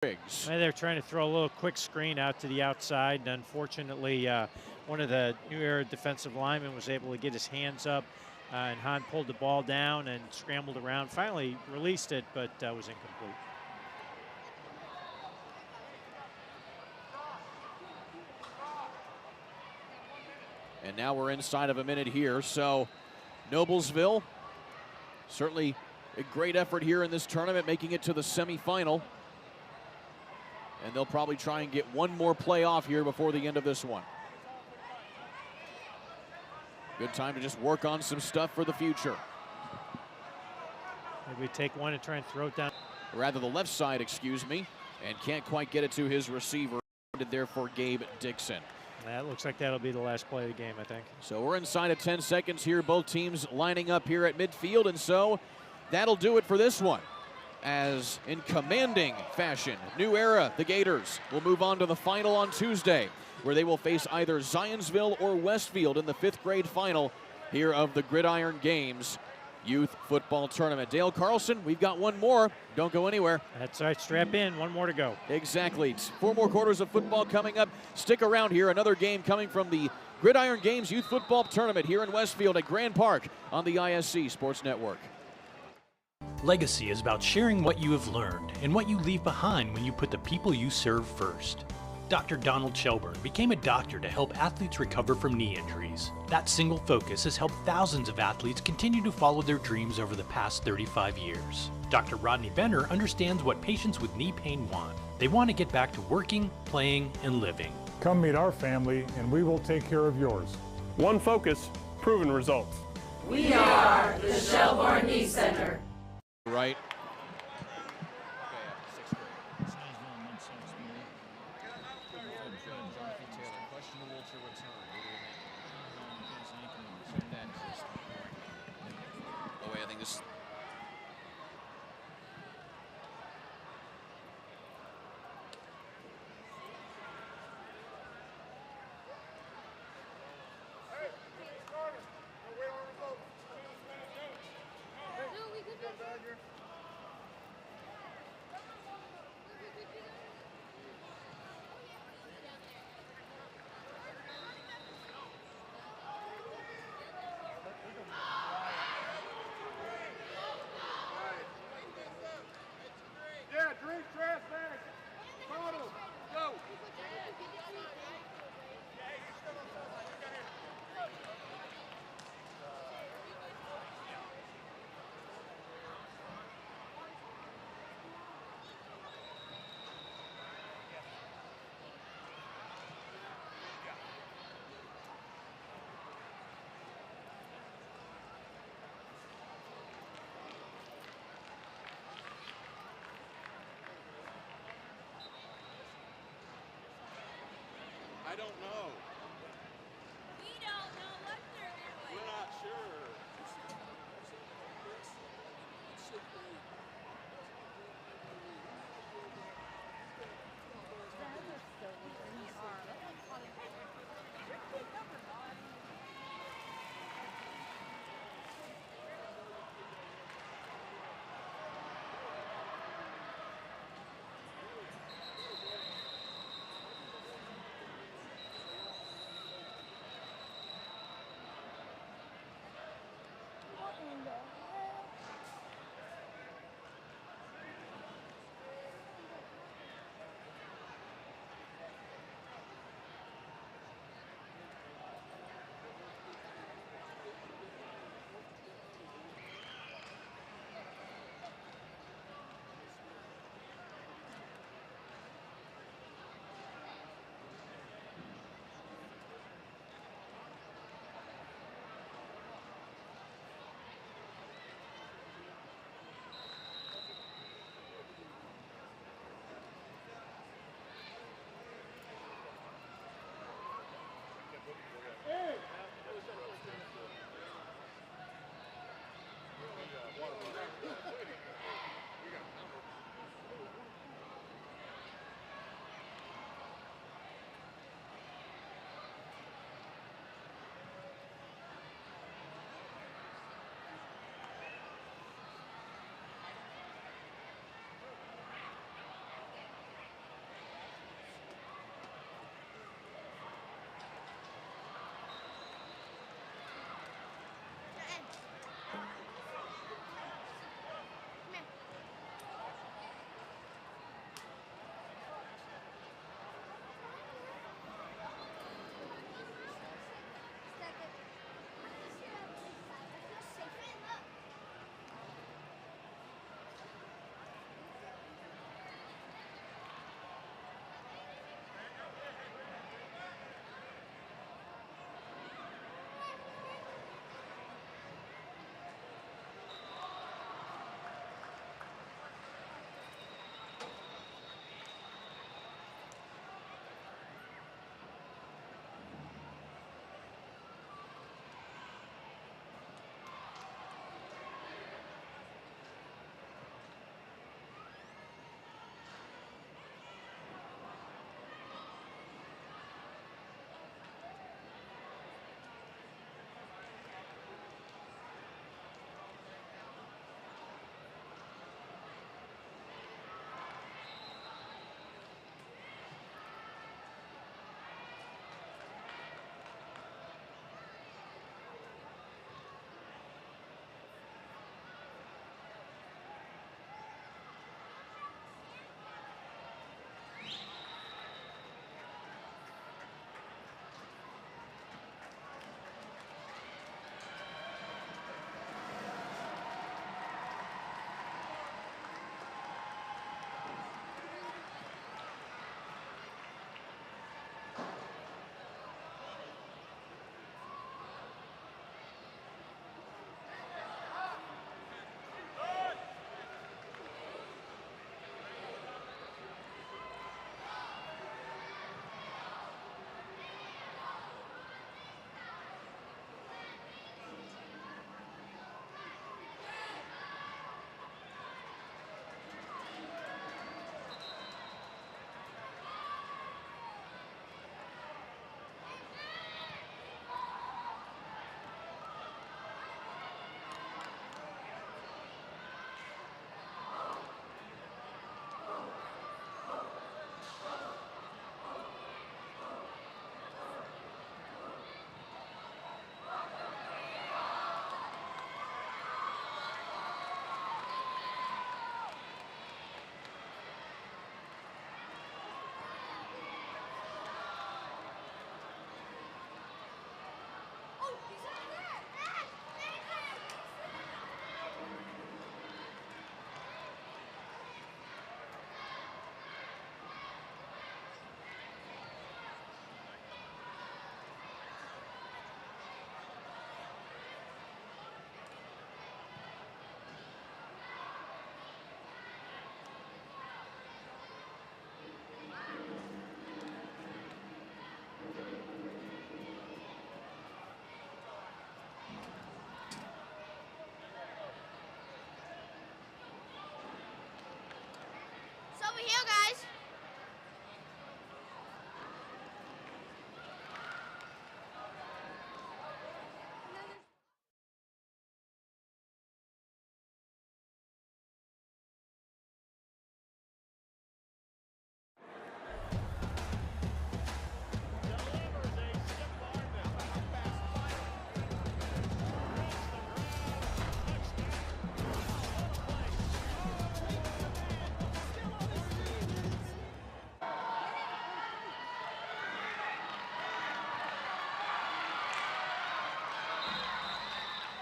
They're trying to throw a little quick screen out to the outside, and unfortunately, one of the New Era defensive linemen was able to get his hands up, and Hahn pulled the ball down and scrambled around. Finally released it, but was incomplete. And now we're inside of a minute here, so Noblesville, certainly a great effort here in this tournament, making it to the semifinal. And they'll probably try and get one more play off here before the end of this one. Good time to just work on some stuff for the future. Maybe take one and try and throw it down. Rather the left side, excuse me, and can't quite get it to his receiver. There for Gabe Dixon. That looks like that'll be the last play of the game, I think. So we're inside of 10 seconds here. Both teams lining up here at midfield, and so that'll do it for this one. As in commanding fashion, New Era, the Gators, will move on to the final on Tuesday, where they will face either Zionsville or Westfield in the 5th grade final here of the Gridiron Games Youth Football Tournament. Dale Carlson, we've got one more. Don't go anywhere. That's right, strap in, one more to go. Exactly. 4 more quarters of football coming up. Stick around here. Another game coming from the Gridiron Games Youth Football Tournament here in Westfield at Grand Park on the ISC Sports Network. Legacy is about sharing what you have learned and what you leave behind when you put the people you serve first. Dr. Donald Shelburne became a doctor to help athletes recover from knee injuries. That single focus has helped thousands of athletes continue to follow their dreams over the past 35 years. Dr. Rodney Benner understands what patients with knee pain want. They want to get back to working, playing, and living. Come meet our family and we will take care of yours. One focus, proven results. We are the Shelburne Knee Center. Right. I think this. Drink, trash bags, bottles, go! I don't know. We don't know what they're doing. We're not sure.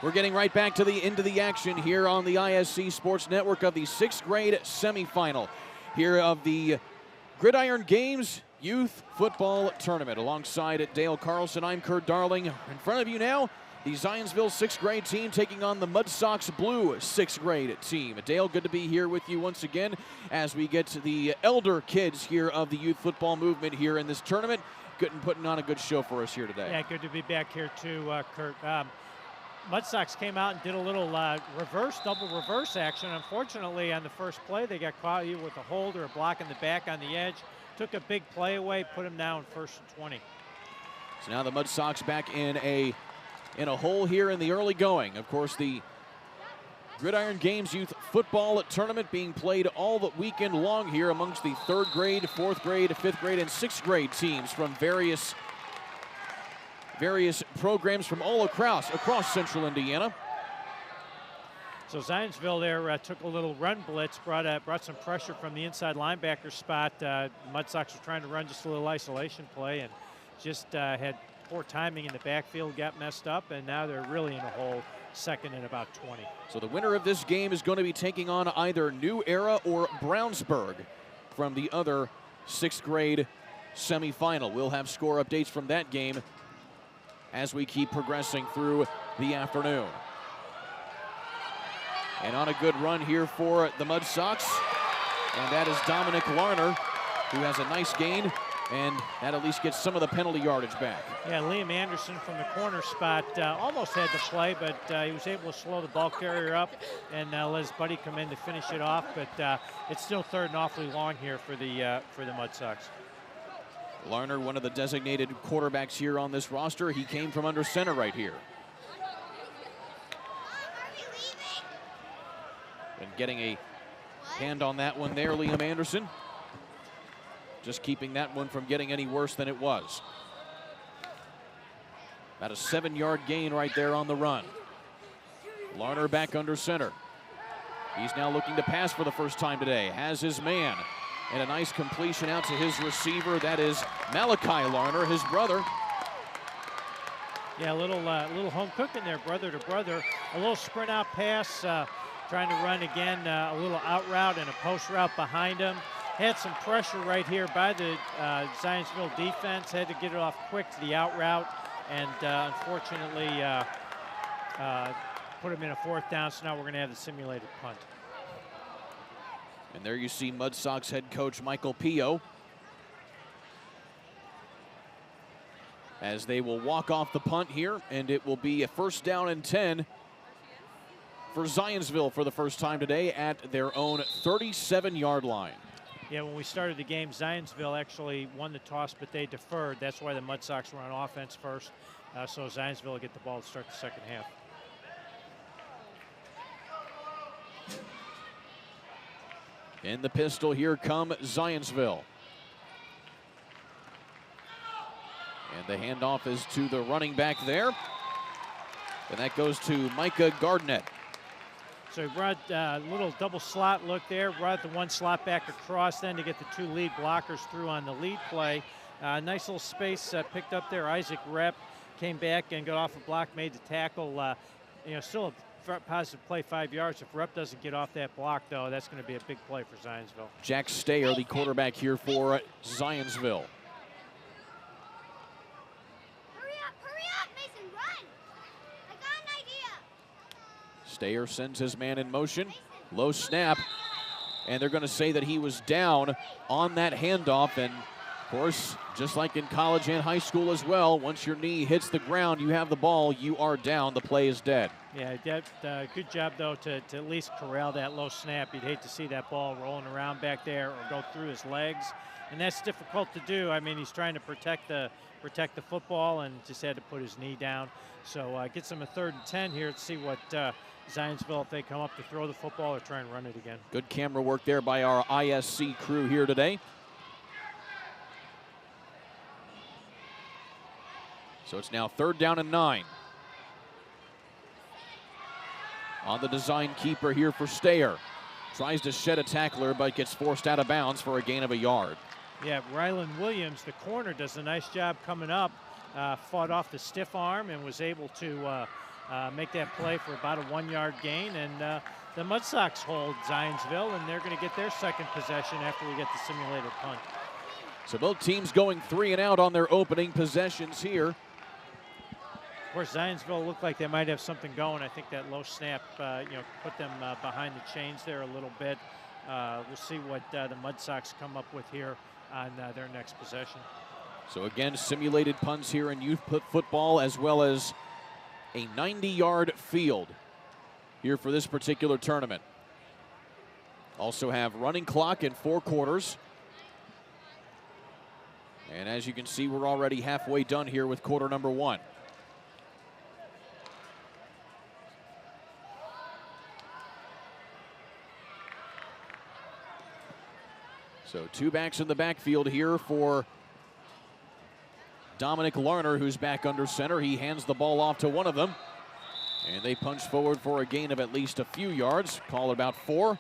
We're getting right back to the into the action here on the ISC Sports Network of the 6th grade semifinal here of the Gridiron Games Youth Football Tournament. Alongside Dale Carlson, I'm Kurt Darling. In front of you now, the Zionsville 6th grade team taking on the Mudsocks Blue 6th grade team. Dale, good to be here with you once again as we get to the elder kids here of the youth football movement here in this tournament. Good and putting on a good show for us here today. Yeah, good to be back here too, Kurt. Mudsocks came out and did a little double reverse action. Unfortunately, on the first play, they got caught either with a hold or a block in the back on the edge. Took a big play away, put them down 1st and 20. So now the Mudsocks back in a hole here in the early going. Of course, the Gridiron Games Youth Football Tournament being played all the weekend long here amongst the 3rd grade, 4th grade, 5th grade, and 6th grade teams from various programs from all across central Indiana. So Zionsville there took a little run blitz, brought some pressure from the inside linebacker spot. Mudsocks were trying to run just a little isolation play and just had poor timing in the backfield, got messed up, and now they're really in a hole, 2nd and about 20. So the winner of this game is going to be taking on either New Era or Brownsburg from the other 6th grade semifinal. We'll have score updates from that game as we keep progressing through the afternoon. And on a good run here for the Mudsocks, and that is Dominic Larner, who has a nice gain, and that at least gets some of the penalty yardage back. Yeah, Liam Anderson from the corner spot almost had the play, but he was able to slow the ball carrier up and let his buddy come in to finish it off. But it's still 3rd and awfully long here for the Mudsocks. Larner, one of the designated quarterbacks here on this roster. He came from under center right here. And getting a hand on that one there, Liam Anderson. Just keeping that one from getting any worse than it was. About a 7-yard gain right there on the run. Larner back under center. He's now looking to pass for the first time today. Has his man. And a nice completion out to his receiver. That is Malachi Larner, his brother. Yeah, a little home cooking there, brother to brother. A little sprint out pass, trying to run again, a little out route and a post route behind him. Had some pressure right here by the Zionsville defense. Had to get it off quick to the out route, and unfortunately put him in a 4th down. So now we're going to have the simulated punt. And there you see Mudsocks head coach Michael Pio as they will walk off the punt here, and it will be a 1st down and 10 for Zionsville for the first time today at their own 37-yard line. Yeah, when we started the game, Zionsville actually won the toss, but they deferred. That's why the Mudsocks were on offense first, so Zionsville will get the ball to start the 2nd half. In the pistol, here come Zionsville. And the handoff is to the running back there. And that goes to Micah Gardnett. So he brought a little double slot look there, brought the 1 slot back across then to get the 2 lead blockers through on the lead play. Nice little space picked up there. Isaac Rep came back and got off a block, made the tackle. Still a positive play, 5 yards. If Rep doesn't get off that block, though, that's going to be a big play for Zionsville. Jack Stayer, the quarterback here for Zionsville. Hurry up, Mason, run! I got an idea. Stayer sends his man in motion. Low snap. And they're going to say that he was down on that handoff. And, of course, just like in college and high school as well, once your knee hits the ground, you have the ball, you are down, the play is dead. Yeah, good job, though, to at least corral that low snap. You'd hate to see that ball rolling around back there or go through his legs. And that's difficult to do. I mean, he's trying to protect the football and just had to put his knee down. So gets him a 3rd and 10 here to see what Zionsville, if they come up to throw the football or try and run it again. Good camera work there by our ISC crew here today. So it's now 3rd down and 9. On the design keeper here for Stayer. Tries to shed a tackler, but gets forced out of bounds for a gain of a yard. Yeah, Rylan Williams, the corner, does a nice job coming up. Fought off the stiff arm and was able to make that play for about a 1-yard gain, and the Mudsocks hold Zionsville, and they're going to get their second possession after we get the simulated punt. So both teams going 3 and out on their opening possessions here. Of course, Zionsville looked like they might have something going. I think that low snap, put them behind the chains there a little bit. We'll see what the Mudsocks come up with here on their next possession. So again, simulated punts here in youth football, as well as a 90-yard field here for this particular tournament. Also have running clock in 4 quarters. And as you can see, we're already halfway done here with quarter number 1. So 2 backs in the backfield here for Dominic Larner, who's back under center. He hands the ball off to one of them. And they punch forward for a gain of at least a few yards. Call it about 4.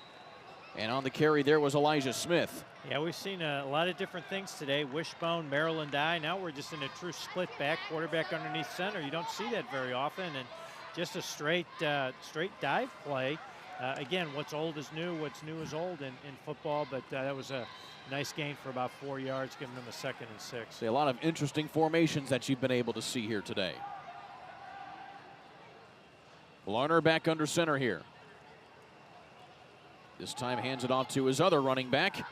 And on the carry there was Elijah Smith. Yeah, we've seen a lot of different things today. Wishbone, Maryland I. Now we're just in a true split back, quarterback underneath center. You don't see that very often. And just a straight dive play. Again, what's old is new, what's new is old in football, but that was a nice gain for about 4 yards, giving them a 2nd and 6. See a lot of interesting formations that you've been able to see here today. Larner back under center here. This time hands it off to his other running back.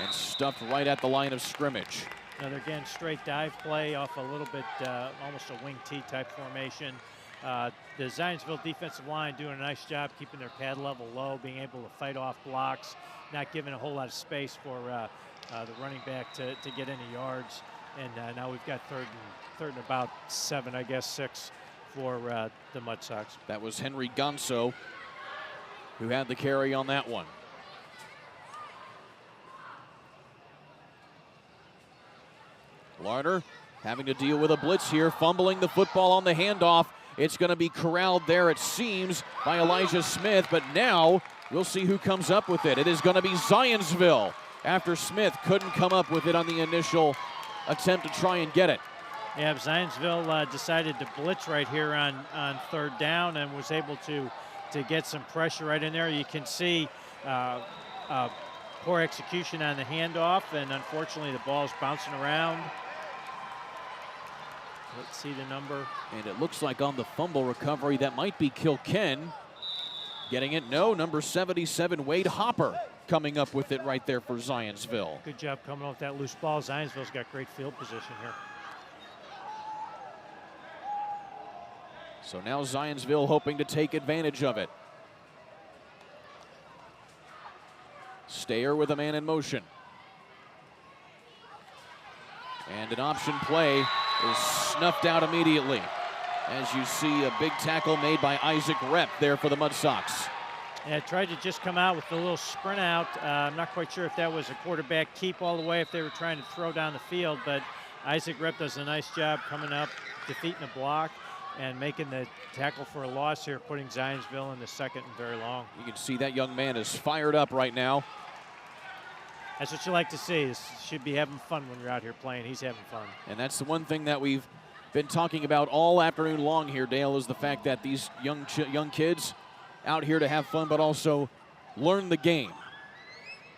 And stuffed right at the line of scrimmage. Another, again, straight dive play off a little bit, almost a wing T type formation. The Zionsville defensive line doing a nice job keeping their pad level low, being able to fight off blocks, not giving a whole lot of space for the running back to get any yards. And now we've got third and about 7, I guess 6 for the Mudsocks. That was Henry Gonso who had the carry on that one. Larner having to deal with a blitz here, fumbling the football on the handoff. It's going to be corralled there, it seems, by Elijah Smith, but now we'll see who comes up with it. It is going to be Zionsville after Smith couldn't come up with it on the initial attempt to try and get it. Yeah, Zionsville decided to blitz right here on 3rd down and was able to get some pressure right in there. You can see poor execution on the handoff, and unfortunately the ball's bouncing around. Let's see the number. And it looks like on the fumble recovery, that might be Kilken. Getting it, no, number 77, Wade Hopper, coming up with it right there for Zionsville. Good job coming off that loose ball. Zionsville's got great field position here. So now Zionsville hoping to take advantage of it. Stayer with a man in motion. And an option play is snuffed out immediately. As you see a big tackle made by Isaac Rep there for the Mudsocks. Yeah, tried to just come out with a little sprint out. I'm not quite sure if that was a quarterback keep all the way, if they were trying to throw down the field, but Isaac Rep does a nice job coming up, defeating a block, and making the tackle for a loss here, putting Zionsville in the 2nd and very long. You can see that young man is fired up right now. That's what you like to see. You should be having fun when you're out here playing. He's having fun. And that's the one thing that we've been talking about all afternoon long here, Dale, is the fact that these young kids out here to have fun, but also learn the game.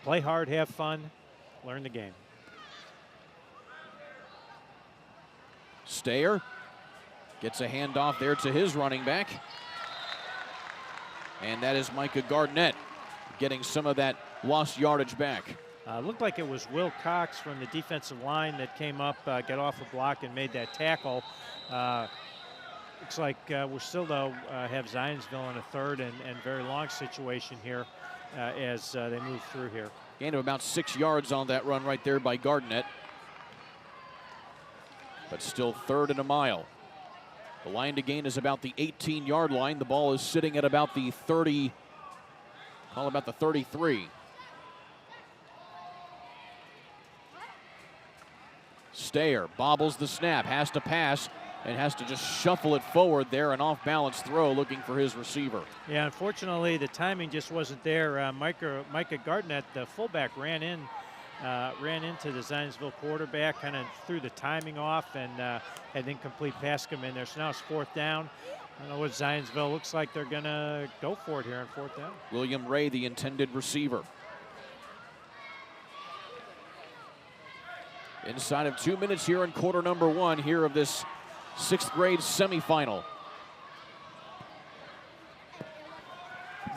Play hard, have fun, learn the game. Stayer gets a handoff there to his running back. And that is Micah Gardnett getting some of that lost yardage back. Looked like it was Will Cox from the defensive line that came up, got off a block and made that tackle. Looks like we're still, though, have Zionsville in a 3rd and very long situation here as they move through here. Gain of about 6 yards on that run right there by Gardnett. But still 3rd and a mile. The line to gain is about the 18-yard line. The ball is sitting at about the 30, call about the 33. Stayer bobbles the snap, has to pass, and has to just shuffle it forward there, an off-balance throw looking for his receiver. Yeah, unfortunately, the timing just wasn't there. Micah Gardnett, the fullback, ran in ran into the Zionsville quarterback, kind of threw the timing off, and had an incomplete pass come in there. So now it's 4th down. I don't know what Zionsville looks like. They're going to go for it here on 4th down. William Ray, the intended receiver. Inside of 2 minutes here in quarter number 1 here of this 6th grade semifinal.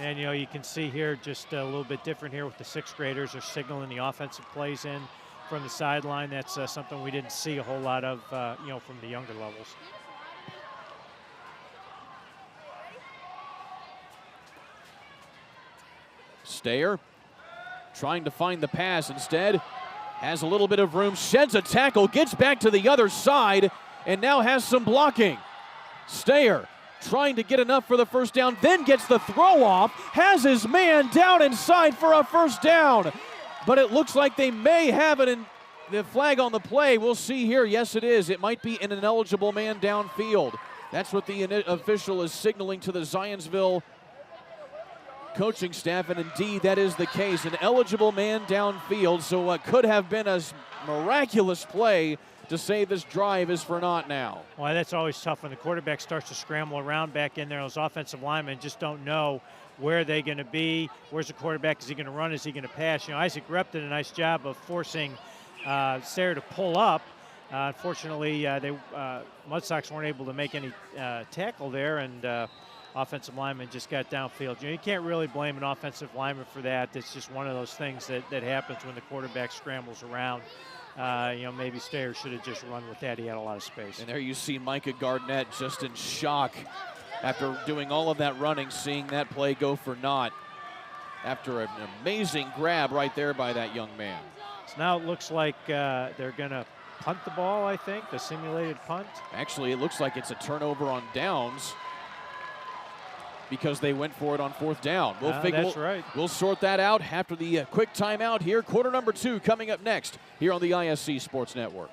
And, you know, you can see here just a little bit different here with the 6th graders. They're signaling the offensive plays in from the sideline. That's something we didn't see a whole lot of, you know, from the younger levels. Stayer trying to find the pass, instead has a little bit of room, sheds a tackle, gets back to the other side, and now has some blocking. Stayer trying to get enough for the 1st down, then gets the throw off, has his man down inside for a 1st down. But it looks like they may have it in the flag on the play. We'll see here. Yes, it is. It might be an ineligible man downfield. That's what the official is signaling to the Zionsville coaching staff, and indeed that is the case. An eligible man downfield, so what could have been a miraculous play to say this drive is for naught now. Well, that's always tough when the quarterback starts to scramble around back in there. Those offensive linemen just don't know where they're going to be. Where's the quarterback? Is he going to run? Is he going to pass? You know, Isaac Repp did a nice job of forcing Stayer to pull up. Unfortunately, Mudsocks weren't able to make any tackle there, and offensive lineman just got downfield. You know, you can't really blame an offensive lineman for that. It's just one of those things that happens when the quarterback scrambles around. You know, maybe Stayer should have just run with that. He had a lot of space. And there you see Micah Gardnett just in shock after doing all of that running, seeing that play go for naught after an amazing grab right there by that young man. So now it looks like they're going to punt the ball, I think, the simulated punt. Actually, it looks like it's a turnover on downs because they went for it on 4th down. We'll sort that out after the quick timeout here. Quarter number 2 coming up next here on the ISC Sports Network.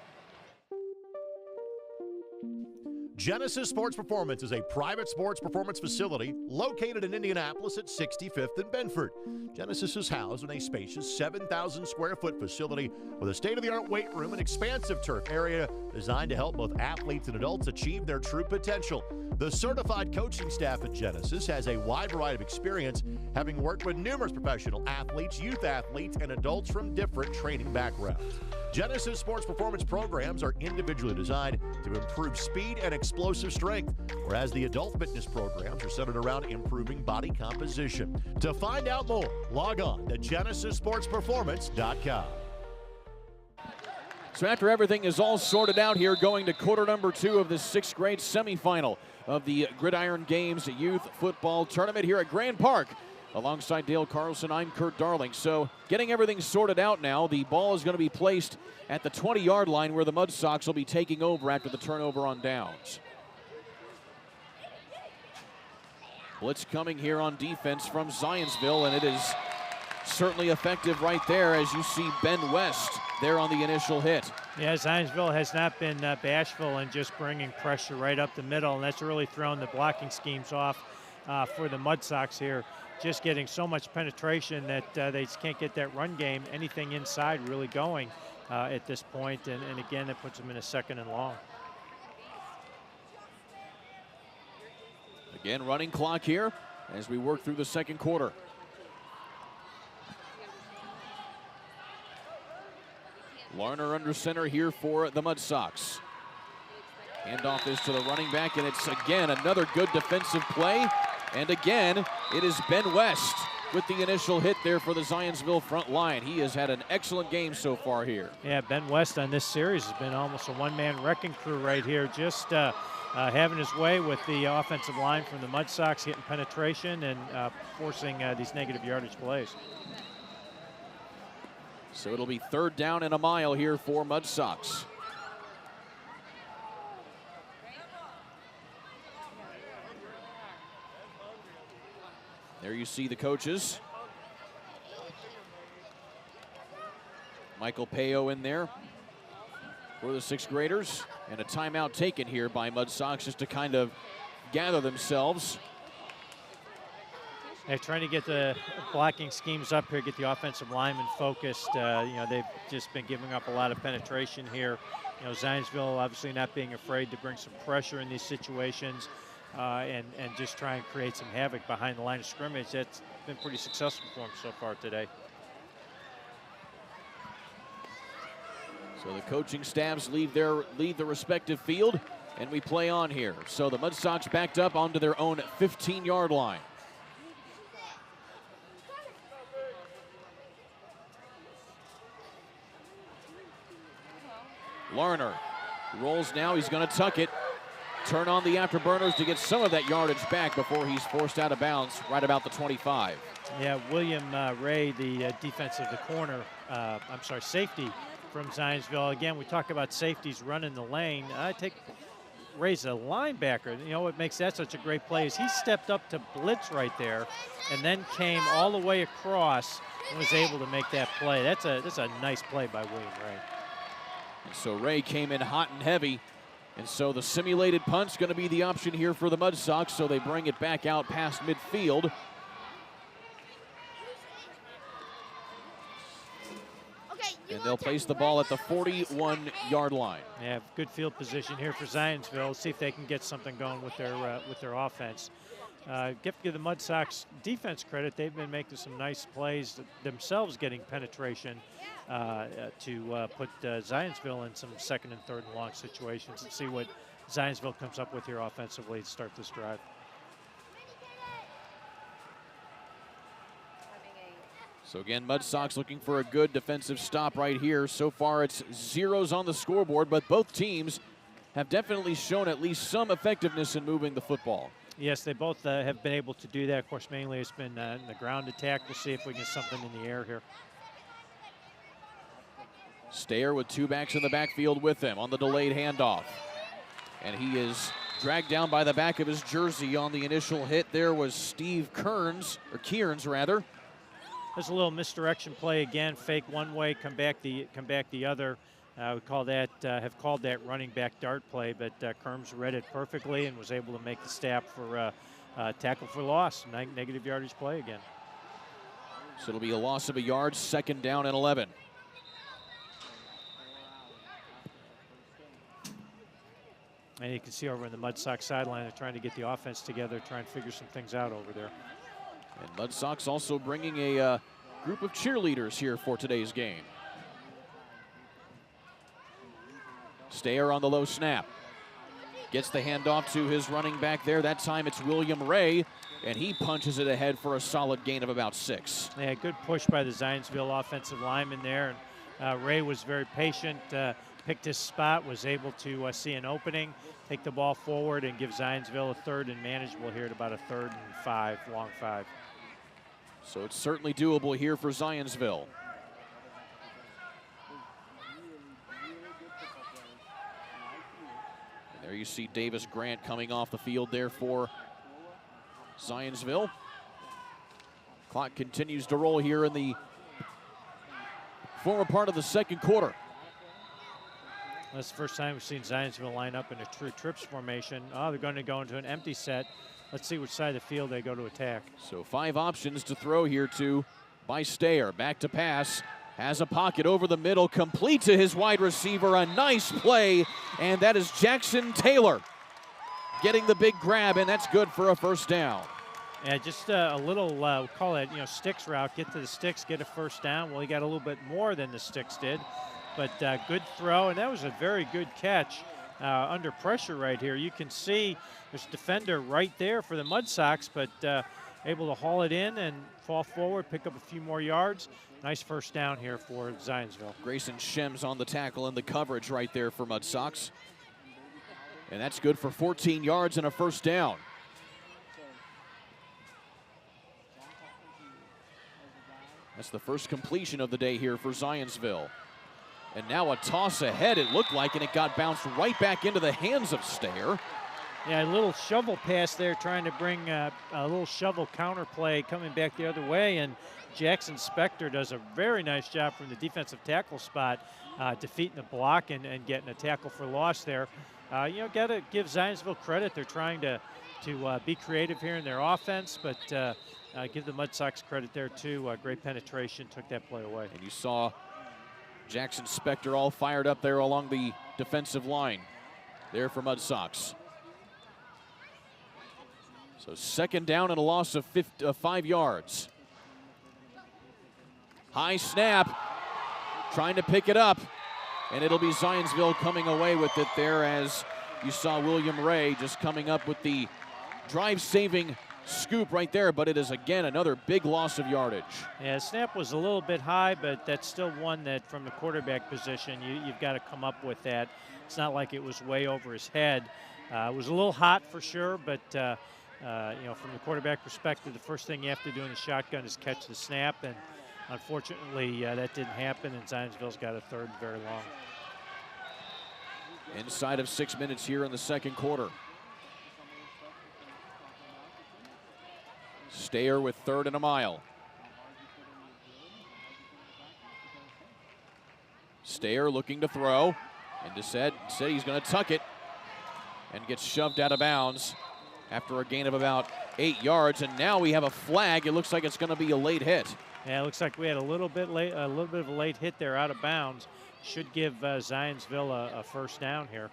Genesis Sports Performance is a private sports performance facility located in Indianapolis at 65th and Benford. Genesis is housed in a spacious 7,000 square foot facility with a state-of-the-art weight room and expansive turf area designed to help both athletes and adults achieve their true potential. The certified coaching staff at Genesis has a wide variety of experience, having worked with numerous professional athletes, youth athletes, and adults from different training backgrounds. Genesis Sports Performance programs are individually designed to improve speed and explosive strength, whereas the adult fitness programs are centered around improving body composition. To find out more, log on to GenesisSportsPerformance.com. So after everything is all sorted out here, going to quarter number 2 of the 6th grade semifinal of the Gridiron Games Youth Football Tournament here at Grand Park. Alongside Dale Carlson, I'm Kurt Darling. So getting everything sorted out now, the ball is going to be placed at the 20-yard line where the Mudsocks will be taking over after the turnover on downs. Blitz coming here on defense from Zionsville, and it is certainly effective right there as you see Ben West there on the initial hit. Yeah, Zionsville has not been bashful in just bringing pressure right up the middle, and that's really thrown the blocking schemes off for the Mudsocks here. Just getting so much penetration that they just can't get that run game, anything inside really going at this point, and again, that puts them in a 2nd and long. Again, running clock here as we work through the 2nd quarter. Larner under center here for the Mudsocks. Handoff is to the running back, and it's again another good defensive play. And again, it is Ben West with the initial hit there for the Zionsville front line. He has had an excellent game so far here. Yeah, Ben West on this series has been almost a one-man wrecking crew right here, just having his way with the offensive line from the Mudsocks, getting penetration and forcing these negative yardage plays. So it'll be 3rd down and a mile here for Mudsocks. There you see the coaches. Michael Payo in there for the 6th graders. And a timeout taken here by Mudsocks just to kind of gather themselves They're trying to get the blocking schemes up here, get the offensive linemen focused. You know, they've just been giving up a lot of penetration here. You know, Zionsville obviously not being afraid to bring some pressure in these situations and just try and create some havoc behind the line of scrimmage. That's been pretty successful for them so far today. So the coaching staffs leave the respective field, and we play on here. So the Mudsocks backed up onto their own 15-yard line. Larner rolls now. He's going to tuck it. Turn on the afterburners to get some of that yardage back before he's forced out of bounds right about the 25. Yeah, William Ray, the safety from Zionsville. Again, we talk about safeties running the lane. I take Ray's a linebacker. You know what makes that such a great play is he stepped up to blitz right there and then came all the way across and was able to make that play. That's a nice play by William Ray. And so Ray came in hot and heavy. And so the simulated punt's going to be the option here for the Mudsocks, so they bring it back out past midfield. And they'll place the ball at the 41-yard line. Yeah, good field position here for Zionsville. See if they can get something going with their offense. Give the Mudsocks defense credit. They've been making some nice plays themselves, getting penetration to put Zionsville in some second and third and long situations and see what Zionsville comes up with here offensively to start this drive. So again, Mudsocks looking for a good defensive stop right here. So far it's zeros on the scoreboard, but both teams have definitely shown at least some effectiveness in moving the football. Yes, they both have been able to do that. Of course, mainly it's been in the ground attack. We'll see if we can get something in the air here. Stayer with two backs in the backfield with him on the delayed handoff. And he is dragged down by the back of his jersey on the initial hit. There was Steve Kearns rather. There's a little misdirection play again. Fake one way, come back the other. We have called that running back dart play, but Kearns read it perfectly and was able to make the stop for tackle for loss. Negative yardage play again. So it'll be a loss of a yard, 2nd down and 11. And you can see over in the Mudsocks sideline, they're trying to get the offense together, trying to figure some things out over there. And Mudsocks also bringing a group of cheerleaders here for today's game. Stayer on the low snap. Gets the handoff to his running back there. That time it's William Ray, and he punches it ahead for a solid gain of about 6. Yeah, good push by the Zionsville offensive lineman there. And Ray was very patient, picked his spot, was able to see an opening, take the ball forward, and give Zionsville a 3rd and manageable here at about a 3rd and 5, long 5. So it's certainly doable here for Zionsville. And there you see Davis Grant coming off the field there for Zionsville. Clock continues to roll here in the former part of the 2nd quarter. That's the first time we've seen Zionsville line up in a true trips formation. Oh, they're going to go into an empty set. Let's see which side of the field they go to attack. So 5 options to throw here to by Stayer. Back to pass. Has a pocket over the middle. Complete to his wide receiver. A nice play. And that is Jackson Taylor getting the big grab, and that's good for a 1st down. Yeah, just a little, we'll call it, sticks route. Get to the sticks, get a 1st down. Well, he got a little bit more than the sticks did. But good throw, and that was a very good catch under pressure right here. You can see there's a defender right there for the Mudsocks, but able to haul it in and fall forward, pick up a few more yards. Nice 1st down here for Zionsville. Grayson Shems on the tackle and the coverage right there for Mudsocks. And that's good for 14 yards and a 1st down. That's the first completion of the day here for Zionsville. And now a toss ahead, it looked like, and it got bounced right back into the hands of Stayer. Yeah, a little shovel pass there, trying to bring a little shovel counter play coming back the other way, and Jackson Spector does a very nice job from the defensive tackle spot, defeating the block and getting a tackle for loss there. Got to give Zionsville credit. They're trying to be creative here in their offense, but give the Mudsocks credit there too. Great penetration, took that play away. And you saw Jackson Spector all fired up there along the defensive line there for Mudsocks. So second down and a loss of 5 yards. High snap, trying to pick it up, and it'll be Zionsville coming away with it there, as you saw William Ray just coming up with the drive-saving scoop right there, but it is again another big loss of yardage. Yeah, snap was a little bit high, but that's still one that from the quarterback position, you've got to come up with that. It's not like it was way over his head. It was a little hot for sure, but you know, from the quarterback perspective, the first thing you have to do in the shotgun is catch the snap, and unfortunately that didn't happen, and Zionsville's got a third and very long. Inside of 6 minutes here in the second quarter. Stayer with 3rd and a mile. Stayer looking to throw, and said he's going to tuck it and gets shoved out of bounds after a gain of about 8 yards, and now we have a flag. It looks like it's going to be a late hit. Yeah, it looks like we had a little bit of a late hit there out of bounds. Should give Zionsville a first down here.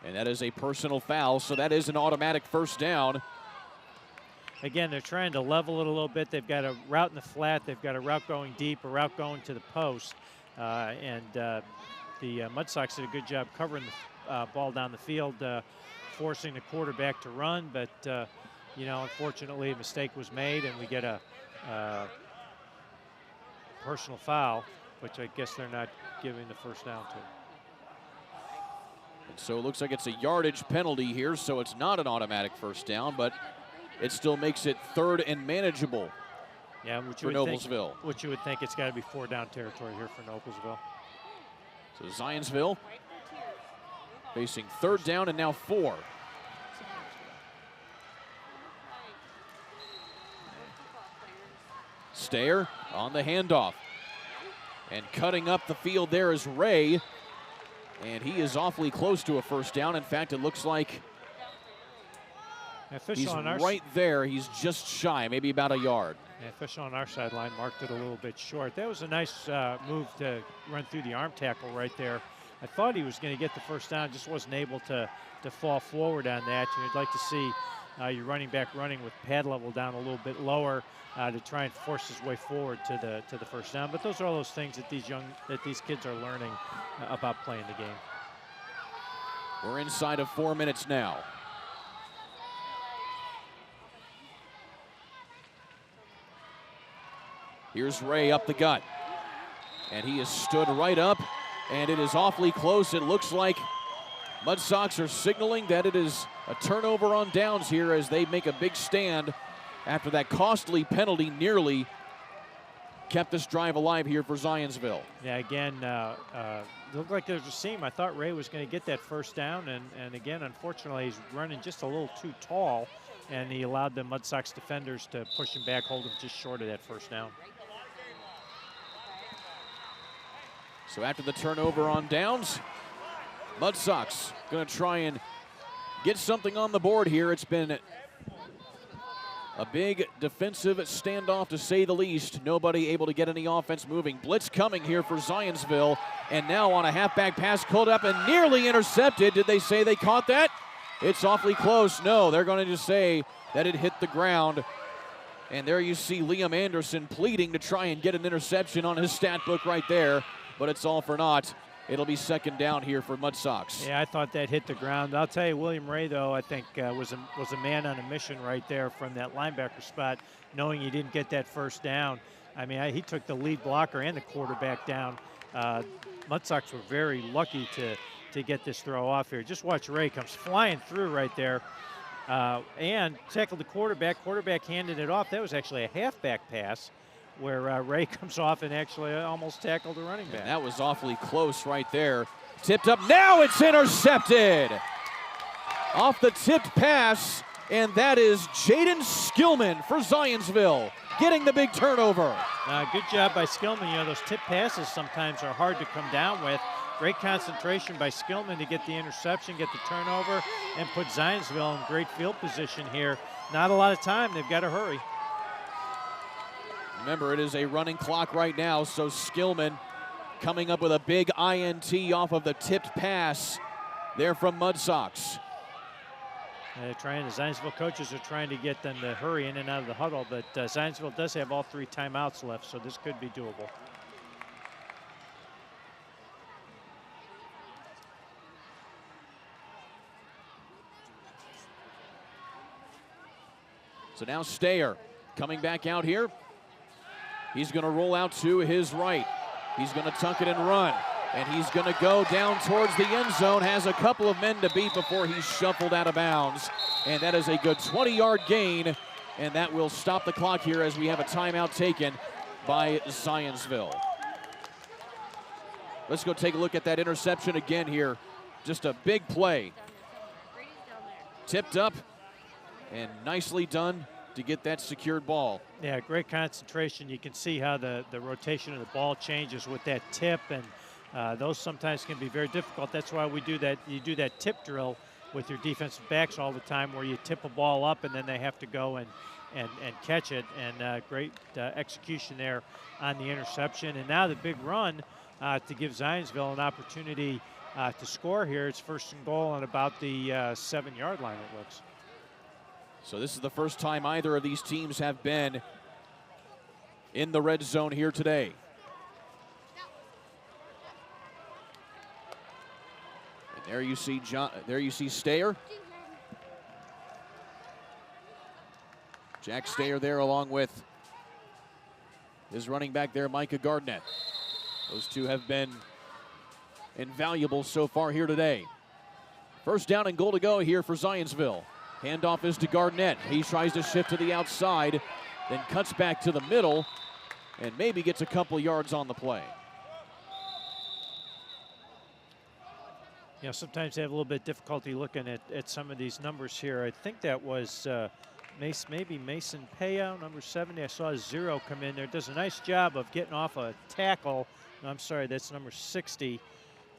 And that is a personal foul, so that is an automatic first down. Again, they're trying to level it a little bit. They've got a route in the flat. They've got a route going deep, a route going to the post. The Mudsocks did a good job covering the ball down the field, forcing the quarterback to run. But, you know, unfortunately, a mistake was made, and we get a personal foul, which I guess they're not giving the first down to. And so it looks like it's a yardage penalty here, so it's not an automatic first down, but it still makes it 3rd and manageable. Yeah, for Noblesville. Which you would think it's got to be 4-down territory here for Noblesville. So Zionsville facing 3rd down and now 4. Stayer on the handoff. And cutting up the field there is Ray. And he is awfully close to a first down. In fact, it looks like he's right there. He's just shy, maybe about a yard. The official on our sideline marked it a little bit short. That was a nice move to run through the arm tackle right there. I thought he was going to get the first down, just wasn't able to fall forward on that. You'd like to see your running back running with pad level down a little bit lower to try and force his way forward to the first down. But those are all those things that these kids are learning about playing the game. We're inside of 4 minutes now. Here's Ray up the gut. And he has stood right up, and it is awfully close. It looks like Mudsocks are signaling that it is a turnover on downs here as they make a big stand after that costly penalty nearly kept this drive alive here for Zionsville. Yeah, again, it looked like there was a seam. I thought Ray was going to get that first down, and again, unfortunately, he's running just a little too tall, and he allowed the Mudsocks defenders to push him back, hold him just short of that first down. So after the turnover on downs, Mudsocks going to try and get something on the board here. It's been a big defensive standoff, to say the least. Nobody able to get any offense moving. Blitz coming here for Zionsville, and now on a halfback pass, called up and nearly intercepted. Did they say they caught that? It's awfully close. No, they're going to just say that it hit the ground. And there you see Liam Anderson pleading to try and get an interception on his stat book right there, but it's all for naught. It'll be second down here for Mudsocks. Yeah, I thought that hit the ground. I'll tell you, William Ray, though, I think was a man on a mission right there from that linebacker spot, knowing he didn't get that first down. I mean, he took the lead blocker and the quarterback down. Mudsocks were very lucky to get this throw off here. Just watch Ray comes flying through right there and tackled the quarterback. Quarterback handed it off. That was actually a halfback pass, where Ray comes off and actually almost tackled the running back. And that was awfully close right there. Tipped up, now it's intercepted! Off the tipped pass, and that is Jaden Skillman for Zionsville, getting the big turnover. Good job by Skillman. You know, those tip passes sometimes are hard to come down with. great concentration by Skillman to get the interception, get the turnover, and put Zionsville in great field position here. Not a lot of time. They've got to hurry. Remember, it is a running clock right now, so Skillman coming up with a big INT off of the tipped pass there from Mudsocks. The Zionsville coaches are trying to get them to hurry in and out of the huddle, but Zionsville does have all 3 timeouts left, so this could be doable. So now Stayer coming back out here. He's going to roll out to his right. He's going to tuck it and run. And he's going to go down towards the end zone. Has a couple of men to beat before he's shuffled out of bounds. And that is a good 20-yard gain. And that will stop the clock here as we have a timeout taken by Zionsville. Let's go take a look at that interception again here. Just a big play. Tipped up and nicely done to get that secured ball. Yeah, great concentration. You can see how the rotation of the ball changes with that tip, and those sometimes can be very difficult. That's why we do that. You do that tip drill with your defensive backs all the time, where you tip a ball up and then they have to go and catch it. And great execution there on the interception. And now the big run to give Zionsville an opportunity to score here. It's 1st and goal on about the 7-yard line, it looks. So this is the first time either of these teams have been in the red zone here today. And there you see Stayer. Jack Stayer there along with his running back there, Micah Gardnett. Those two have been invaluable so far here today. 1st down and goal to go here for Zionsville. Handoff is to Gardnett. He tries to shift to the outside, then cuts back to the middle, and maybe gets a couple yards on the play. You know, sometimes they have a little bit difficulty looking at some of these numbers here. I think that was maybe Mason Payout, number 70. I saw a 0 come in there. Does a nice job of getting off a tackle. No, I'm sorry, that's number 60.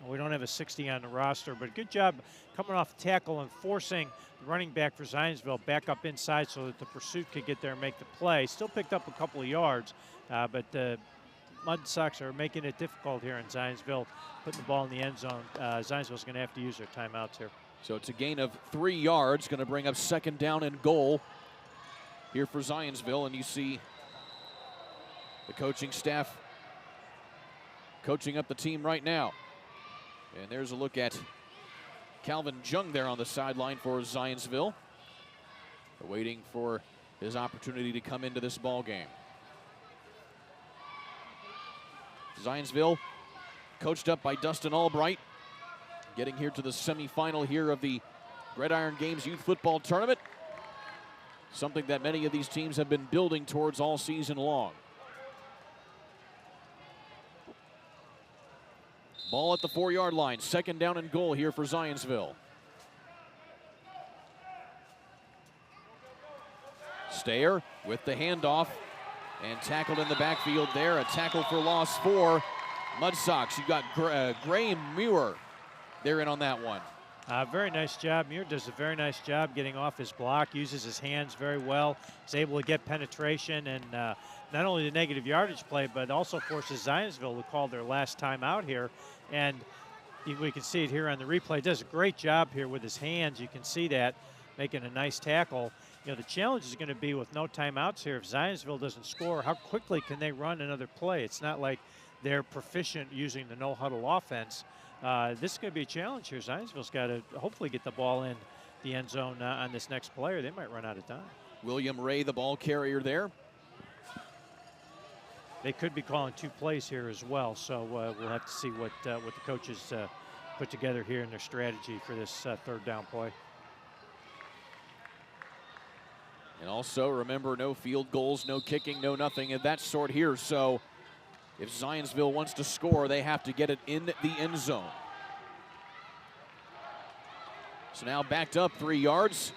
We don't have a 60 on the roster, but good job coming off tackle and forcing the running back for Zionsville back up inside so that the pursuit could get there and make the play. Still picked up a couple of yards, but the Mudsocks are making it difficult here in Zionsville, putting the ball in the end zone. Zionsville's going to have to use their timeouts here. So it's a gain of 3 yards, going to bring up 2nd down and goal here for Zionsville, and you see the coaching staff coaching up the team right now. And there's a look at Calvin Jung there on the sideline for Zionsville, waiting for his opportunity to come into this ball game. Zionsville, coached up by Dustin Albright, getting here to the semifinal here of the Gridiron Games Youth Football Tournament. Something that many of these teams have been building towards all season long. Ball at the 4-yard line. 2nd down and goal here for Zionsville. Stayer with the handoff and tackled in the backfield there. A tackle for loss for Mudsocks. You've got Graham Muir there in on that one. Very nice job. Muir does a very nice job getting off his block, uses his hands very well. He's able to get penetration and not only the negative yardage play, but also forces Zionsville to call their last time out here. And we can see it here on the replay. Does a great job here with his hands. You can see that, making a nice tackle. You know, the challenge is going to be with no timeouts here. If Zionsville doesn't score, how quickly can they run another play? It's not like they're proficient using the no-huddle offense. This is going to be a challenge here. Zionsville's got to hopefully get the ball in the end zone on this next play, or they might run out of time. William Ray, the ball carrier there. They could be calling 2 plays here as well, so we'll have to see what the coaches put together here in their strategy for this 3rd down play. And also, remember, no field goals, no kicking, no nothing of that sort here. So if Zionsville wants to score, they have to get it in the end zone. So now backed up 3 yards.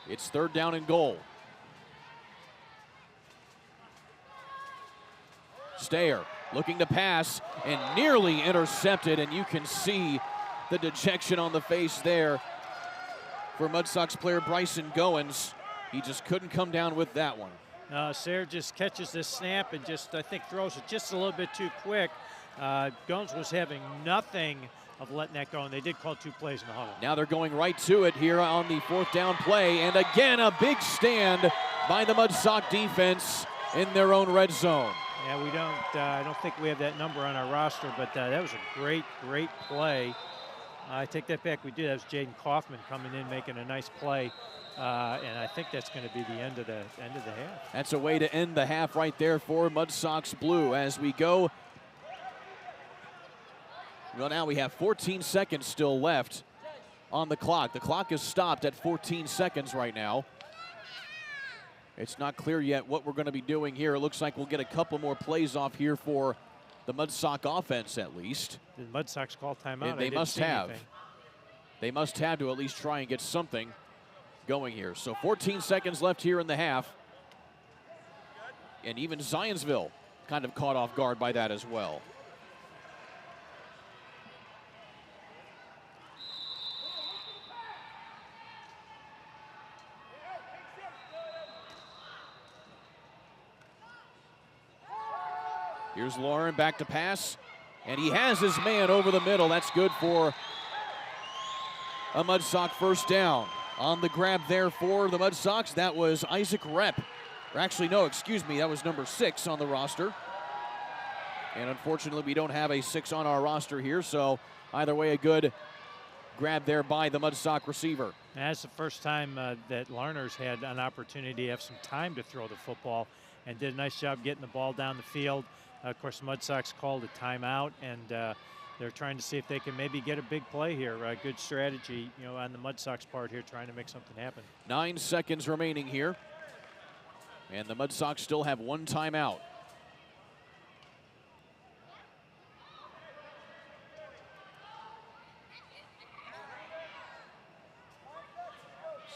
It's 3rd down and goal. Stayer looking to pass and nearly intercepted, and you can see the dejection on the face there for Mudsocks player Bryson Goins. He just couldn't come down with that one. Sayre just catches this snap and just, I think, throws it just a little bit too quick. Goins was having nothing of letting that go, and they did call 2 plays in the huddle. Now they're going right to it here on the 4th down play, and again a big stand by the Mudsock defense in their own red zone. Yeah, we don't, I don't think we have that number on our roster, but that was a great, great play. I take that back, we did. That was Jaden Kaufman coming in, making a nice play. And I think that's going to be the end of the half. That's a way to end the half right there for Mudsocks Blue as we go. Well, now we have 14 seconds still left on the clock. The clock is stopped at 14 seconds right now. It's not clear yet what we're going to be doing here. It looks like we'll get a couple more plays off here for the Mudsock offense at least. Did Mudsocks call timeout? They must have. They must have to at least try and get something going here. So 14 seconds left here in the half. And even Zionsville kind of caught off guard by that as well. Here's Lauren back to pass, and he has his man over the middle. That's good for a Mudsock first down. On the grab there for the Mudsocks, that was Isaac Rep. Or actually, no, excuse me, that was number 6 on the roster. And unfortunately, we don't have a 6 on our roster here, so either way, a good grab there by the Mudsock receiver. That's the first time that Larner's had an opportunity to have some time to throw the football and did a nice job getting the ball down the field. Of course, the Mudsocks called a timeout, and they're trying to see if they can maybe get a big play here. Good strategy, you know, on the Mudsocks part here, trying to make something happen. 9 seconds remaining here, and the Mudsocks still have 1 timeout.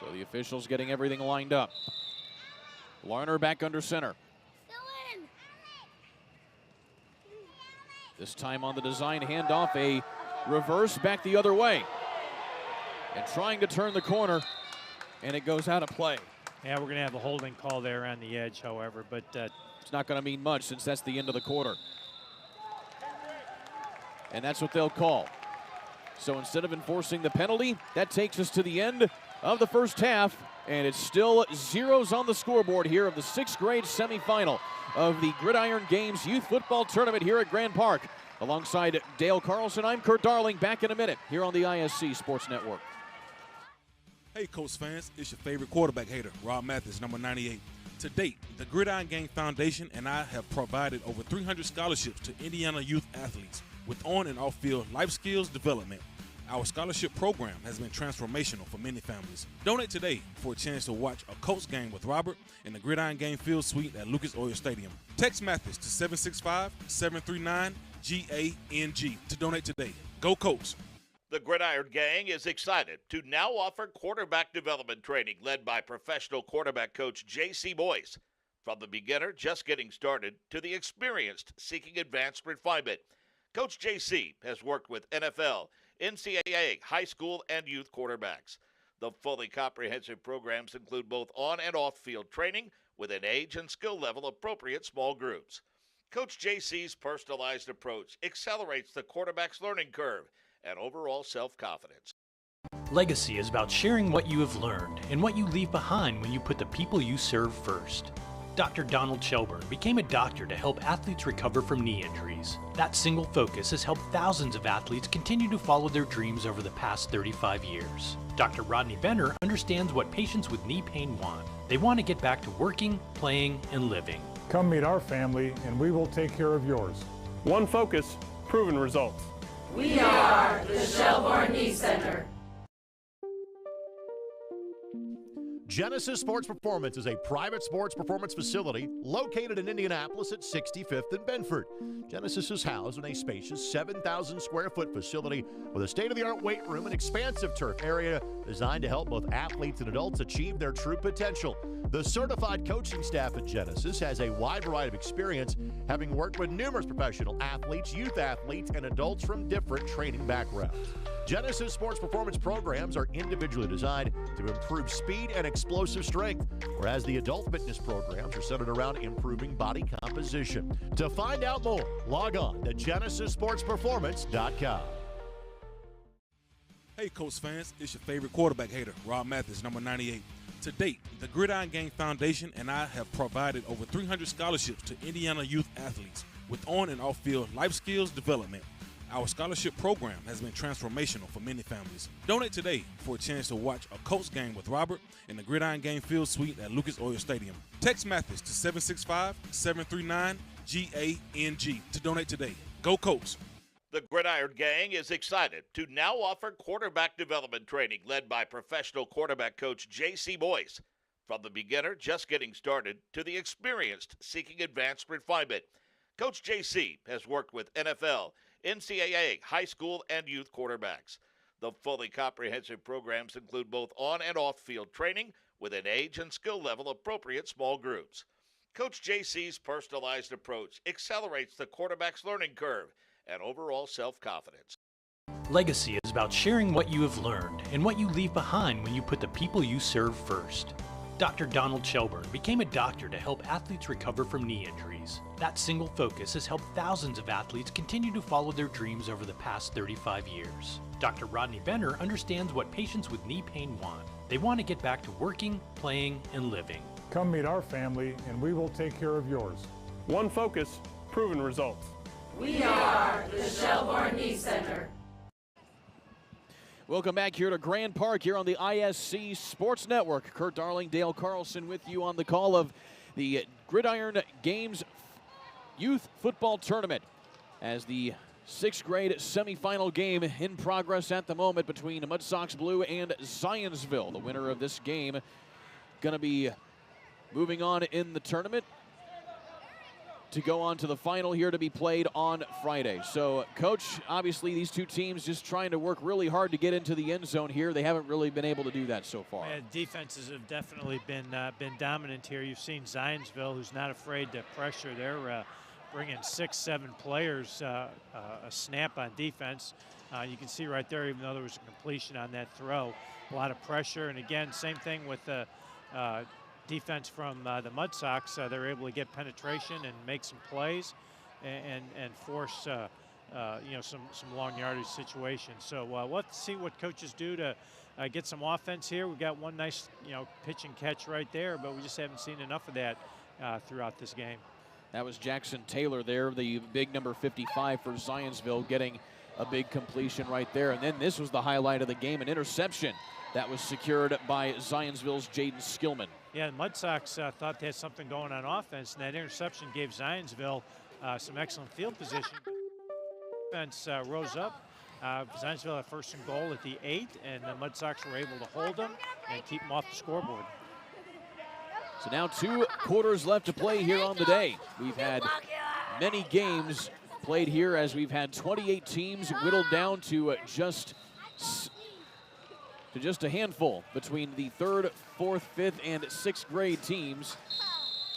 So the officials getting everything lined up. Larner back under center. This time on the design handoff, a reverse back the other way. And trying to turn the corner, and it goes out of play. Yeah, we're going to have a holding call there on the edge, however, but it's not going to mean much since that's the end of the quarter. And that's what they'll call. So instead of enforcing the penalty, that takes us to the end of the first half, and it's still 0s on the scoreboard here of the 6th grade semifinal of the Gridiron Games Youth Football Tournament here at Grand Park. Alongside Dale Carlson, I'm Kurt Darling, back in a minute here on the ISC Sports Network. Hey, Coach fans, it's your favorite quarterback hater, Rob Mathis, number 98. To date, the Gridiron Game Foundation and I have provided over 300 scholarships to Indiana youth athletes with on and off-field life skills development. Our scholarship program has been transformational for many families. Donate today for a chance to watch a Colts game with Robert in the Gridiron Game Field Suite at Lucas Oil Stadium. Text Mathis to 765-739-GANG to donate today. Go Colts! The Gridiron Gang is excited to now offer quarterback development training led by professional quarterback coach J.C. Boyce. From the beginner just getting started to the experienced seeking advanced refinement, Coach J.C. has worked with NFL, NCAA, high school, and youth quarterbacks. The fully comprehensive programs include both on and off-field training with an age and skill level appropriate small groups. Coach JC's personalized approach accelerates the quarterback's learning curve and overall self-confidence. Legacy is about sharing what you have learned and what you leave behind when you put the people you serve first. Dr. Donald Shelburne became a doctor to help athletes recover from knee injuries. That single focus has helped thousands of athletes continue to follow their dreams over the past 35 years. Dr. Rodney Benner understands what patients with knee pain want. They want to get back to working, playing, and living. Come meet our family and we will take care of yours. One focus, proven results. We are the Shelburne Knee Center. Genesis Sports Performance is a private sports performance facility located in Indianapolis at 65th and Benford. Genesis is housed in a spacious 7,000 square foot facility with a state-of-the-art weight room and expansive turf area designed to help both athletes and adults achieve their true potential. The certified coaching staff at Genesis has a wide variety of experience having worked with numerous professional athletes, youth athletes, and adults from different training backgrounds. Genesis Sports Performance programs are individually designed to improve speed and explosive strength, whereas the adult fitness programs are centered around improving body composition. To find out more, log on to GenesisSportsPerformance.com. Hey, Coach fans, it's your favorite quarterback hater, Rob Mathis, number 98. To date, the Gridiron Games Foundation and I have provided over 300 scholarships to Indiana youth athletes with on and off-field life skills development. Our scholarship program has been transformational for many families. Donate today for a chance to watch a Colts game with Robert in the Gridiron Game Field Suite at Lucas Oil Stadium. Text Mathis to 765-739-GANG to donate today. Go Colts! The Gridiron Gang is excited to now offer quarterback development training led by professional quarterback coach J.C. Boyce. From the beginner just getting started to the experienced seeking advanced refinement, Coach J.C. has worked with NFL, NCAA, high school, and youth quarterbacks. The fully comprehensive programs include both on and off-field training with an age and skill level appropriate small groups. Coach J.C.'s personalized approach accelerates the quarterback's learning curve and overall self-confidence. Legacy is about sharing what you have learned and what you leave behind when you put the people you serve first. Dr. Donald Shelburne became a doctor to help athletes recover from knee injuries. That single focus has helped thousands of athletes continue to follow their dreams over the past 35 years. Dr. Rodney Benner understands what patients with knee pain want. They want to get back to working, playing, and living. Come meet our family and we will take care of yours. One focus, proven results. We are the Shelburne Knee Center. Welcome back here to Grand Park here on the ISC Sports Network. Kurt Darling, Dale Carlson with you on the call of the Gridiron Games Youth Football Tournament as the 6th grade semifinal game in progress at the moment between Mudsocks Blue and Zionsville. The winner of this game going to be moving on in the tournament to go on to the final here to be played on Friday. So, Coach, obviously these two teams just trying to work really hard to get into the end zone here. They haven't really been able to do that so far. Yeah, defenses have definitely been dominant here. You've seen Zionsville, who's not afraid to pressure. They're bringing 6-7 players a snap on defense. You can see right there, even though there was a completion on that throw, a lot of pressure. And again, same thing with the defense from the Mudsocks. They're able to get penetration and make some plays and force some long yardage situations. So let's see what coaches do to get some offense here. We've got one nice pitch and catch right there, but we just haven't seen enough of that throughout this game. That was Jackson Taylor there, the big number 55 for Zionsville, getting a big completion right there. And then this was the highlight of the game, an interception that was secured by Zionsville's Jaden Skillman. Yeah, the Mudsocks thought they had something going on offense, and that interception gave Zionsville some excellent field position. Defense rose up. Zionsville had 1st and goal at the 8, and the Mudsocks were able to hold them and keep them off the scoreboard. So now 2 quarters left to play here on the day. We've had many games played here as we've had 28 teams whittled down to just a handful between the 3rd, 4th, 5th, and 6th grade teams.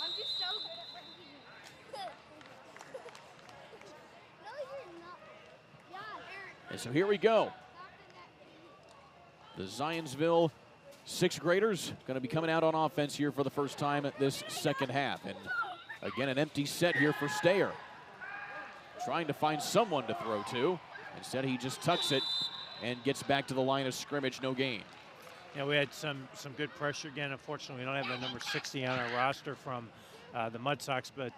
I'm just so good at No, you're not. Yeah. And so here we go. The Zionsville 6th graders going to be coming out on offense here for the first time at this second half. And again, an empty set here for Stayer. Trying to find someone to throw to. Instead, he just tucks it and gets back to the line of scrimmage, no gain. Yeah, we had some good pressure again. Unfortunately, we don't have the number 60 on our roster from the Mudsocks, but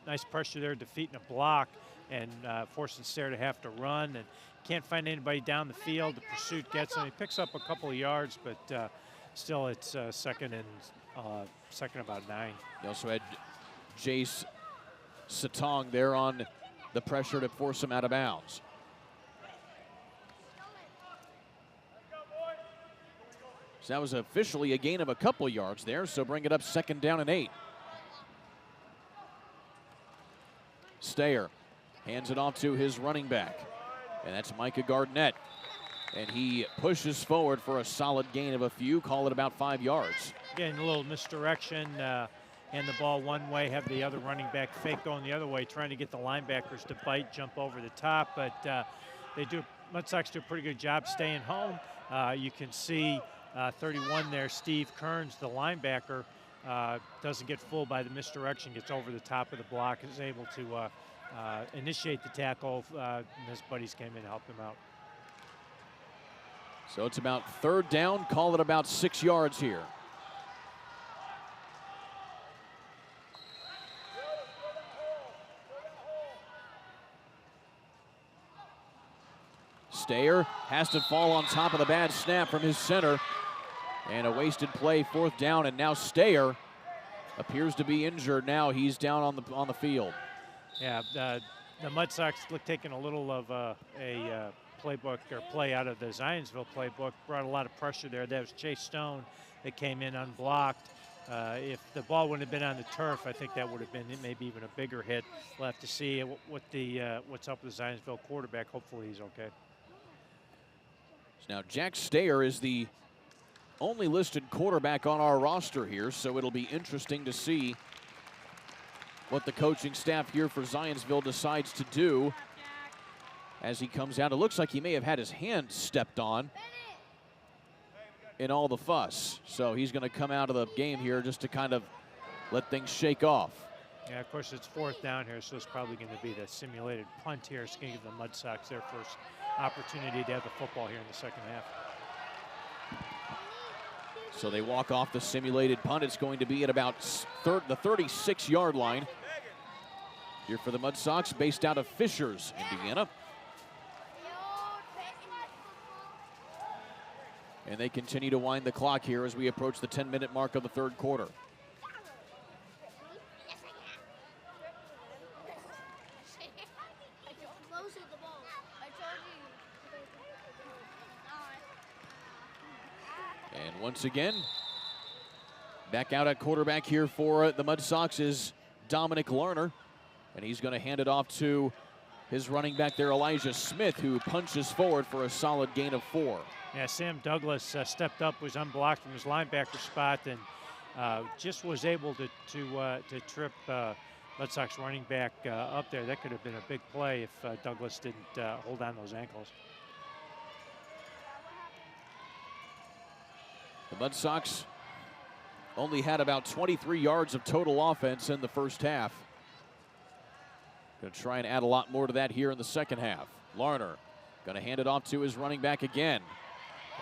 nice pressure there, defeating a block and forcing Stayer to have to run. And can't find anybody down the field. The pursuit gets him. He picks up a couple of yards, but still it's second about 9. He also had Jace Satong there on the pressure to force him out of bounds. So that was officially a gain of a couple yards there, so bring it up 2nd down and 8. Stayer hands it off to his running back, and that's Micah Gardnett. And he pushes forward for a solid gain of a few, call it about 5 yards. Again, a little misdirection. hand the ball one way, have the other running back fake going the other way, trying to get the linebackers to bite, jump over the top. But Mudsocks do a pretty good job staying home. You can see 31 there, Steve Kearns, the linebacker, doesn't get fooled by the misdirection, gets over the top of the block, is able to initiate the tackle. And his buddies came in to help him out. So it's about 3rd down, call it about 6 yards here. Stayer has to fall on top of the bad snap from his center. And a wasted play, 4th down, and now Stayer appears to be injured. Now he's down on the field. Yeah, the Mudsocks taking a little of a playbook or play out of the Zionsville playbook, brought a lot of pressure there. That was Chase Stone that came in unblocked. If the ball wouldn't have been on the turf, I think that would have been maybe even a bigger hit. We'll have to see what's up with the Zionsville quarterback. Hopefully he's okay. So now Jack Stayer is the only listed quarterback on our roster here, so it'll be interesting to see what the coaching staff here for Zionsville decides to do as he comes out. It looks like he may have had his hand stepped on in all the fuss. So he's going to come out of the game here just to kind of let things shake off. Yeah, of course, it's 4th down here, so it's probably going to be the simulated punt here. It's going to give the Mudsocks their first opportunity to have the football here in the second half. So they walk off the simulated punt. It's going to be at about the 36-yard line here for the Mudsocks, based out of Fishers, Indiana. And they continue to wind the clock here as we approach the 10-minute mark of the 3rd quarter. And once again, back out at quarterback here for the Mudsocks is Dominic Lerner. And he's going to hand it off to his running back there, Elijah Smith, who punches forward for a solid gain of 4. Yeah, Sam Douglas stepped up, was unblocked from his linebacker spot, and just was able to trip Mudsocks running back up there. That could have been a big play if Douglas didn't hold on those ankles. The Mudsocks only had about 23 yards of total offense in the first half. Going to try and add a lot more to that here in the second half. Larner going to hand it off to his running back again.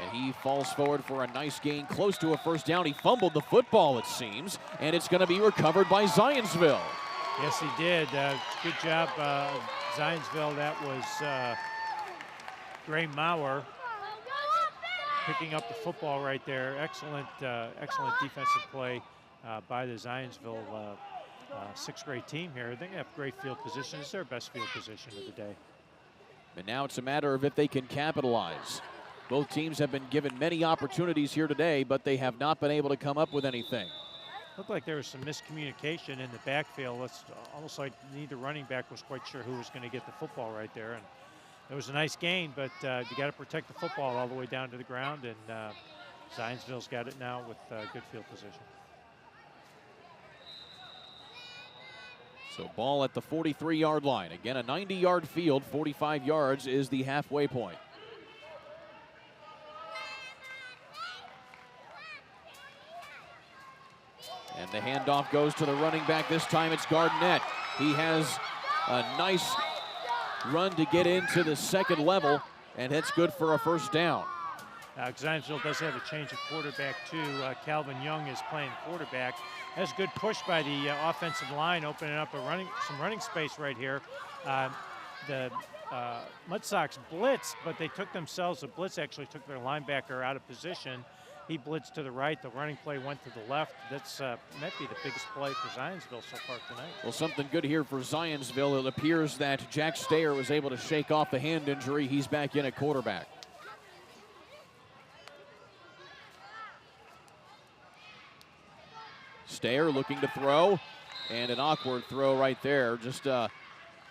And he falls forward for a nice gain, close to a first down. He fumbled the football, it seems, and it's going to be recovered by Zionsville. Yes, he did. Good job, Zionsville. That was Gray Maurer picking up the football right there. Excellent defensive play by the Zionsville 6th grade team here. They have great field position. It's their best field position of the day. And now it's a matter of if they can capitalize. Both teams have been given many opportunities here today, but they have not been able to come up with anything. Looked like there was some miscommunication in the backfield. It's almost like neither running back was quite sure who was going to get the football right there. And it was a nice gain, but you got to protect the football all the way down to the ground, and Zionsville's got it now with good field position. So ball at the 43-yard line. Again, a 90-yard field, 45 yards is the halfway point. And the handoff goes to the running back. This time it's Gardnett. He has a nice run to get into the second level, and it's good for a first down. Zionsville does have a change of quarterback too. Calvin Young is playing quarterback. That's a good push by the offensive line, opening up some running space right here. The Mudsocks blitzed, but they took themselves. The blitz actually took their linebacker out of position. He blitzed to the right. The running play went to the left. That's might be the biggest play for Zionsville so far tonight. Well, something good here for Zionsville. It appears that Jack Stayer was able to shake off the hand injury. He's back in at quarterback. Stayer looking to throw, and an awkward throw right there. Just a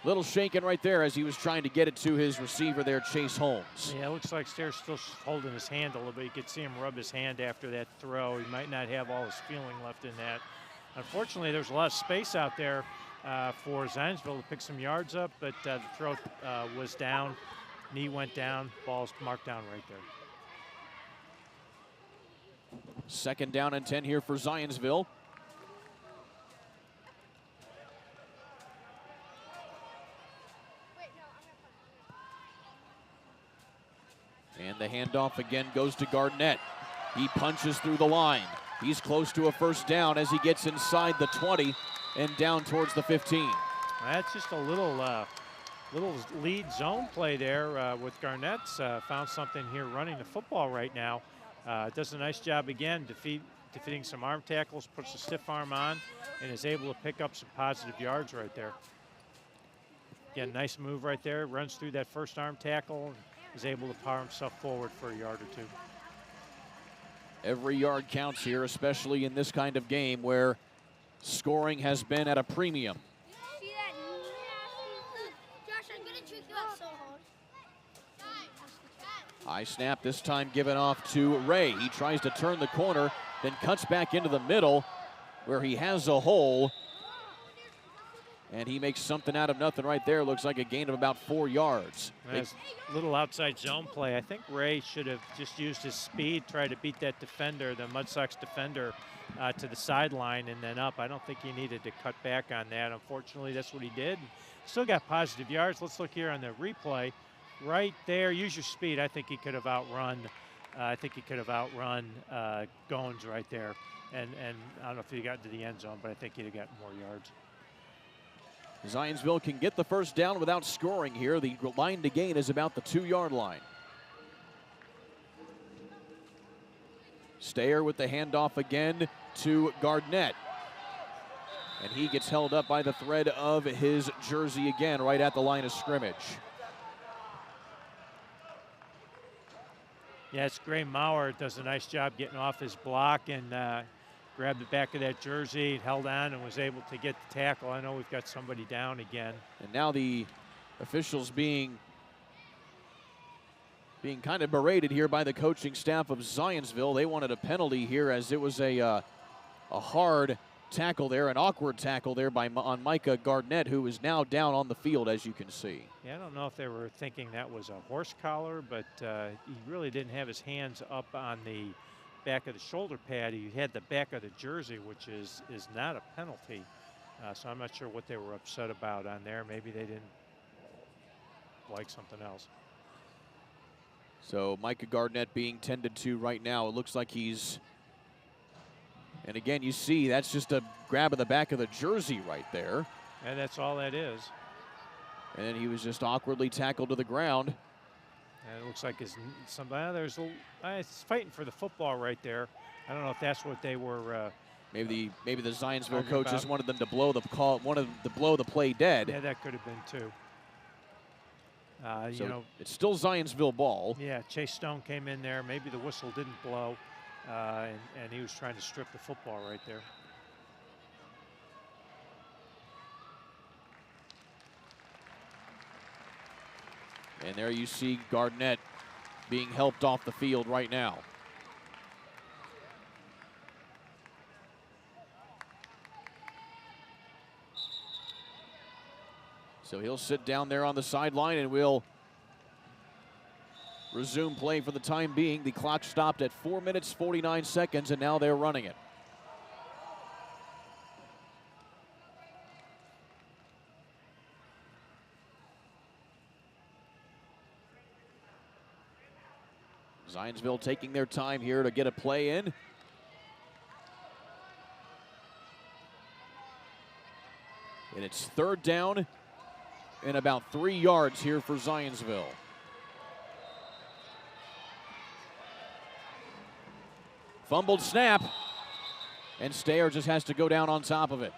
little shaking right there as he was trying to get it to his receiver there, Chase Holmes. Yeah, it looks like Stayer's still holding his hand a little bit. You could see him rub his hand after that throw. He might not have all his feeling left in that. Unfortunately, there's a lot of space out there for Zionsville to pick some yards up, but the throw was down, knee went down, ball's marked down right there. 2nd down and 10 here for Zionsville. And the handoff again goes to Garnett. He punches through the line. He's close to a 1st down as he gets inside the 20 and down towards the 15. That's just a little lead zone play there with Garnett's found something here running the football right now. Does a nice job again defeating some arm tackles, puts a stiff arm on, and is able to pick up some positive yards right there. Again, nice move right there. Runs through that first arm tackle and is able to power himself forward for a yard or two. Every yard counts here, especially in this kind of game where scoring has been at a premium. See that nasty? Josh, I'm gonna trick you out so hard. High snap this time given off to Ray. He tries to turn the corner, then cuts back into the middle where he has a hole. And he makes something out of nothing right there. Looks like a gain of about 4 yards. That's a little outside zone play. I think Ray should have just used his speed, tried to beat that defender, the Mudsocks defender, to the sideline and then up. I don't think he needed to cut back on that. Unfortunately, that's what he did. Still got positive yards. Let's look here on the replay. Right there, use your speed. I think he could have outrun. Goins right there. And I don't know if he got into the end zone, but I think he'd have gotten more yards. Zionsville can get the 1st down without scoring here. The line to gain is about the 2-yard line. Stayer with the handoff again to Garnett. And he gets held up by the thread of his jersey again right at the line of scrimmage. Yeah, it's Gray Maurer does a nice job getting off his block and grabbed the back of that jersey, held on, and was able to get the tackle. I know we've got somebody down again. And now the officials being kind of berated here by the coaching staff of Zionsville. They wanted a penalty here as it was a hard tackle there, an awkward tackle there on Micah Garnett, who is now down on the field, as you can see. Yeah, I don't know if they were thinking that was a horse collar, but he really didn't have his hands up on the back of the shoulder pad. He had the back of the jersey, which is not a penalty. So I'm not sure what they were upset about on there. Maybe they didn't like something else. So Micah Garnett being tended to right now. It looks like he's, and again, you see that's just a grab of the back of the jersey right there. And that's all that is. And then he was just awkwardly tackled to the ground. And it looks like it's fighting for the football right there. I don't know if that's what they were. Maybe the Zionsville coaches wanted them to blow the play dead. Yeah, that could have been too. So it's still Zionsville ball. Yeah, Chase Stone came in there. Maybe the whistle didn't blow, and he was trying to strip the football right there. And there you see Garnett being helped off the field right now. So he'll sit down there on the sideline and we'll resume play for the time being. The clock stopped at 4 minutes, 49 seconds, and now they're running it. Zionsville taking their time here to get a play in. And it's 3rd down and about 3 yards here for Zionsville. Fumbled snap, and Stayer just has to go down on top of it.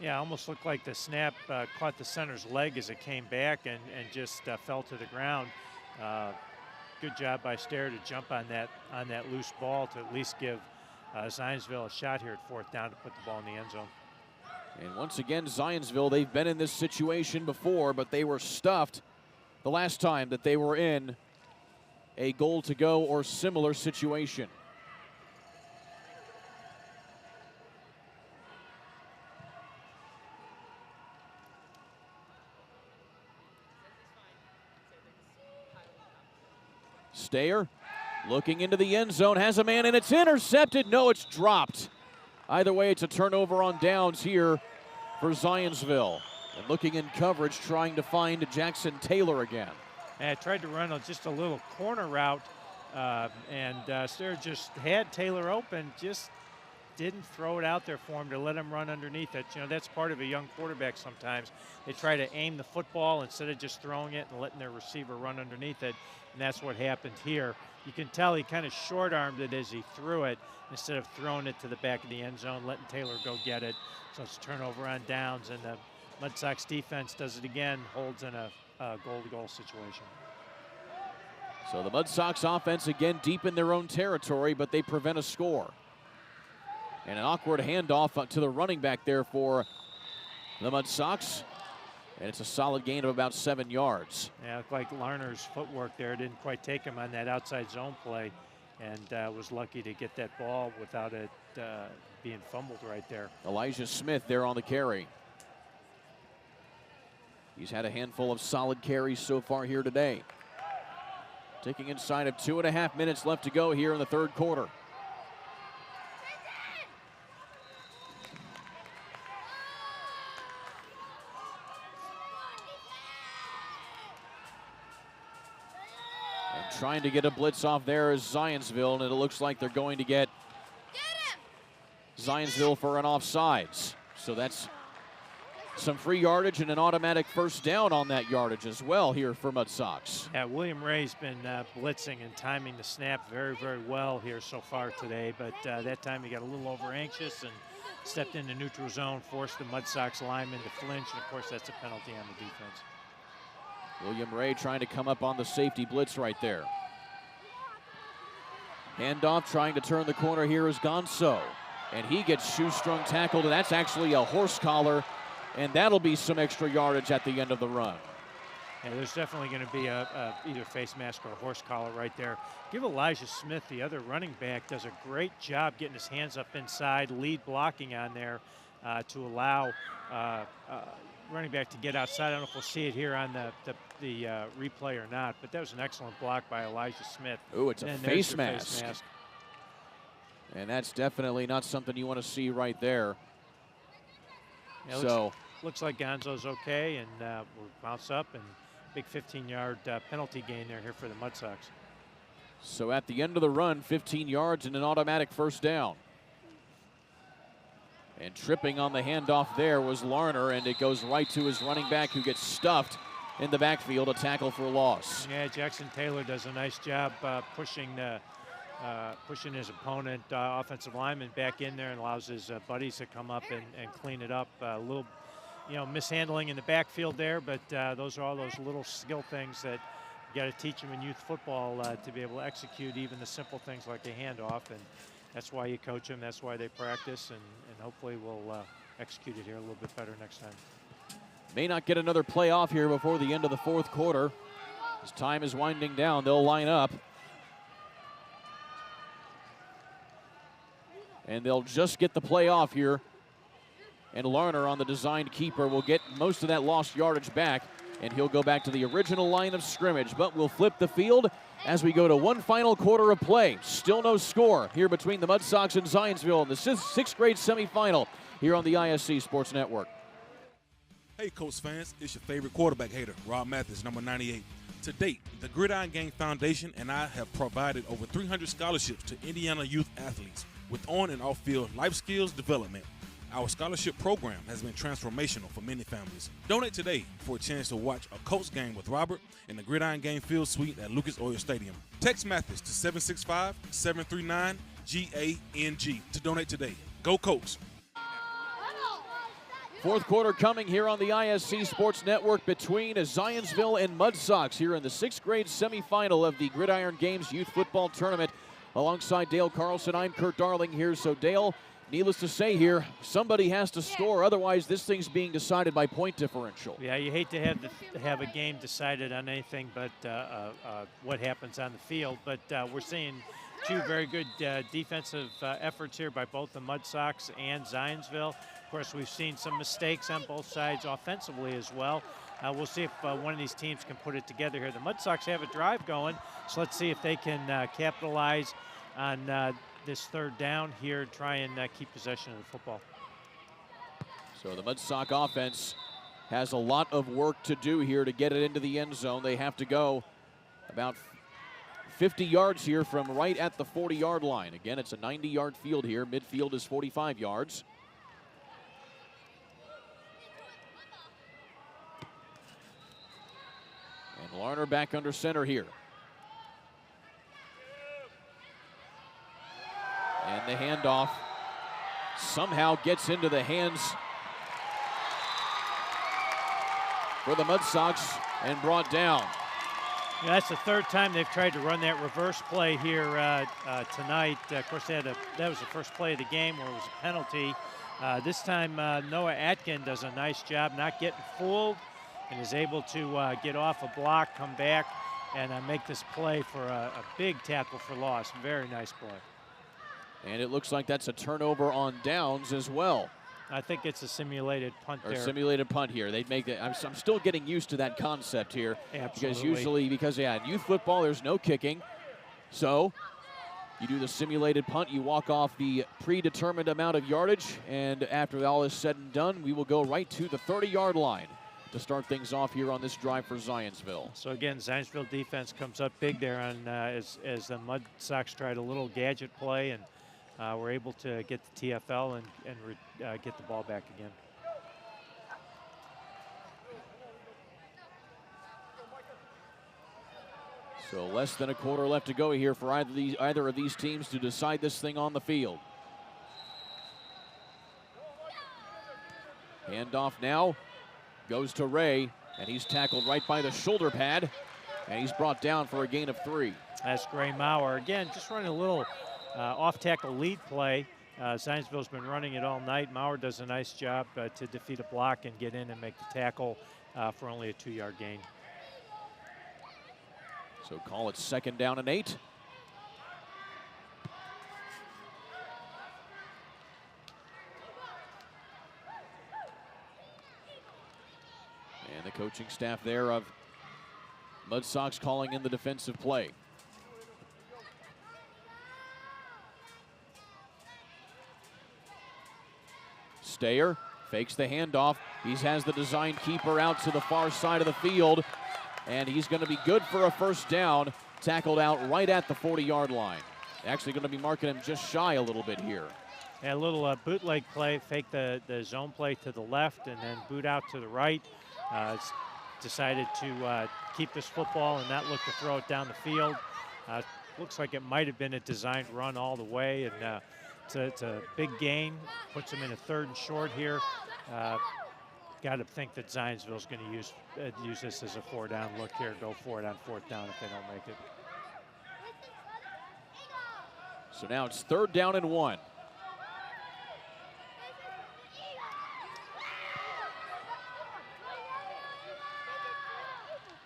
Yeah, almost looked like the snap caught the center's leg as it came back and just fell to the ground. Good job by Stayer to jump on that loose ball to at least give Zionsville a shot here at 4th down to put the ball in the end zone. And once again, Zionsville, they've been in this situation before, but they were stuffed the last time that they were in a goal to go or similar situation. Stayer looking into the end zone, has a man, and it's intercepted. No, it's dropped. Either way, it's a turnover on downs here for Zionsville. And looking in coverage, trying to find Jackson Taylor again. And I tried to run just a little corner route, and Stayer just had Taylor open, just didn't throw it out there for him to let him run underneath it. You know, that's part of a young quarterback sometimes. They try to aim the football instead of just throwing it and letting their receiver run underneath it, and that's what happened here. You can tell he kind of short-armed it as he threw it instead of throwing it to the back of the end zone, letting Taylor go get it. So it's a turnover on downs, and the Mudsocks defense does it again, holds in a goal-to-goal situation. So the Mudsocks offense again deep in their own territory, but they prevent a score. And an awkward handoff to the running back there for the Mudsocks. And it's a solid gain of about 7 yards. Yeah, it looked like Larner's footwork there didn't quite take him on that outside zone play, and was lucky to get that ball without it being fumbled right there. Elijah Smith there on the carry. He's had a handful of solid carries so far here today. Taking inside of 2.5 minutes left to go here in the third quarter. And trying to get a blitz off there is Zionsville, and it looks like they're going to get Zionsville for an offsides. So that's some free yardage and an automatic first down on that yardage as well here for Mudsocks. Yeah, William Ray's been blitzing and timing the snap very, very well here so far today, but that time he got a little over anxious and stepped into neutral zone, forced the Mudsocks lineman to flinch, and of course that's a penalty on the defense. William Ray trying to come up on the safety blitz right there. Handoff trying to turn the corner here is Gonzo, and he gets shoestrung tackled, and that's actually a horse collar. And that'll be some extra yardage at the end of the run. Yeah, there's definitely going to be either face mask or a horse collar right there. Give Elijah Smith, the other running back, does a great job getting his hands up inside, lead blocking on there to allow running back to get outside. I don't know if we'll see it here on the replay or not, but that was an excellent block by Elijah Smith. Oh, it's a face mask. And that's definitely not something you want to see right there. Yeah, so looks like Gonzo's okay, and we'll bounce up, and big 15-yard penalty gain there here for the Mudsocks. So at the end of the run, 15 yards and an automatic first down. And tripping on the handoff there was Larner, and it goes right to his running back, who gets stuffed in the backfield, a tackle for a loss. Yeah, Jackson Taylor does a nice job pushing his opponent, offensive lineman, back in there, and allows his buddies to come up and clean it up. A little, mishandling in the backfield there, but those are all those little skill things that you got to teach them in youth football to be able to execute even the simple things like a handoff, and that's why you coach them, that's why they practice, and hopefully we'll execute it here a little bit better next time. May not get another play off here before the end of the fourth quarter. As time is winding down, they'll line up. And they'll just get the play off here. And Larner, on the designed keeper, will get most of that lost yardage back, and he'll go back to the original line of scrimmage. But we'll flip the field as we go to one final quarter of play. Still no score here between the Mudsocks and Zionsville in the sixth grade semifinal here on the ISC Sports Network. Hey, Coach fans, it's your favorite quarterback hater, Rob Mathis, number 98. To date, the Gridiron Games Foundation and I have provided over 300 scholarships to Indiana youth athletes with on and off-field life skills development. Our scholarship program has been transformational for many families. Donate today for a chance to watch a Colts game with Robert in the Gridiron Game Field Suite at Lucas Oil Stadium. Text Mathis to 765-739-GANG to donate today. Go Colts! Fourth quarter coming here on the ISC Sports Network between Zionsville and Mudsocks here in the sixth grade semifinal of the Gridiron Games Youth Football Tournament. Alongside Dale Carlson, I'm Kurt Darling here. So Dale, needless to say here, somebody has to score. Otherwise, this thing's being decided by point differential. Yeah, you hate to have a game decided on anything but what happens on the field. But we're seeing two very good defensive efforts here by both the Mudsocks and Zionsville. Of course, we've seen some mistakes on both sides offensively as well. we'll see if one of these teams can put it together here. The Mudsocks have a drive going, so let's see if they can capitalize on this third down here and try and keep possession of the football. So the Mudsock offense has a lot of work to do here to get it into the end zone. They have to go about 50 yards here from right at the 40-yard line. Again, it's a 90-yard field here. Midfield is 45 yards. And Larner back under center here. And the handoff somehow gets into the hands for the Mudsocks and brought down. Yeah, that's the third time they've tried to run that reverse play here tonight. Of course, that was the first play of the game where it was a penalty. This time, Noah Atkin does a nice job not getting fooled and is able to get off a block, come back, and make this play for a big tackle for loss. Very nice play. And it looks like that's a turnover on downs as well. I think it's a simulated punt there. Simulated punt here. They'd make it. I'm still getting used to that concept here. Absolutely. Because in youth football, there's no kicking. So you do the simulated punt. You walk off the predetermined amount of yardage. And after all is said and done, we will go right to the 30-yard line to start things off here on this drive for Zionsville. So again, Zionsville defense comes up big there on as the Mudsocks tried a little gadget play, and we're able to get the TFL and get the ball back again. So less than a quarter left to go here for either of these teams to decide this thing on the field. Handoff now goes to Ray, and he's tackled right by the shoulder pad, and he's brought down for a gain of 3. That's Gray Maurer. Again, just running a little off-tackle lead play. Zionsville's been running it all night. Maurer does a nice job to defeat a block and get in and make the tackle for only a 2-yard gain. So call it 2nd down and 8. And the coaching staff there of Mudsocks calling in the defensive play. Stayer fakes the handoff. He has the design keeper out to the far side of the field, and he's going to be good for a 1st down. Tackled out right at the 40-yard line. Actually going to be marking him just shy a little bit here. And a little bootleg play, fake the zone play to the left and then boot out to the right. Decided to keep this football and not look to throw it down the field. Looks like it might have been a designed run all the way, and it's a big gain. Puts him in a 3rd and short here. Got to think that Zionsville's going to use this as a 4-down look here. Go for it on 4th down if they don't make it. So now it's 3rd down and 1.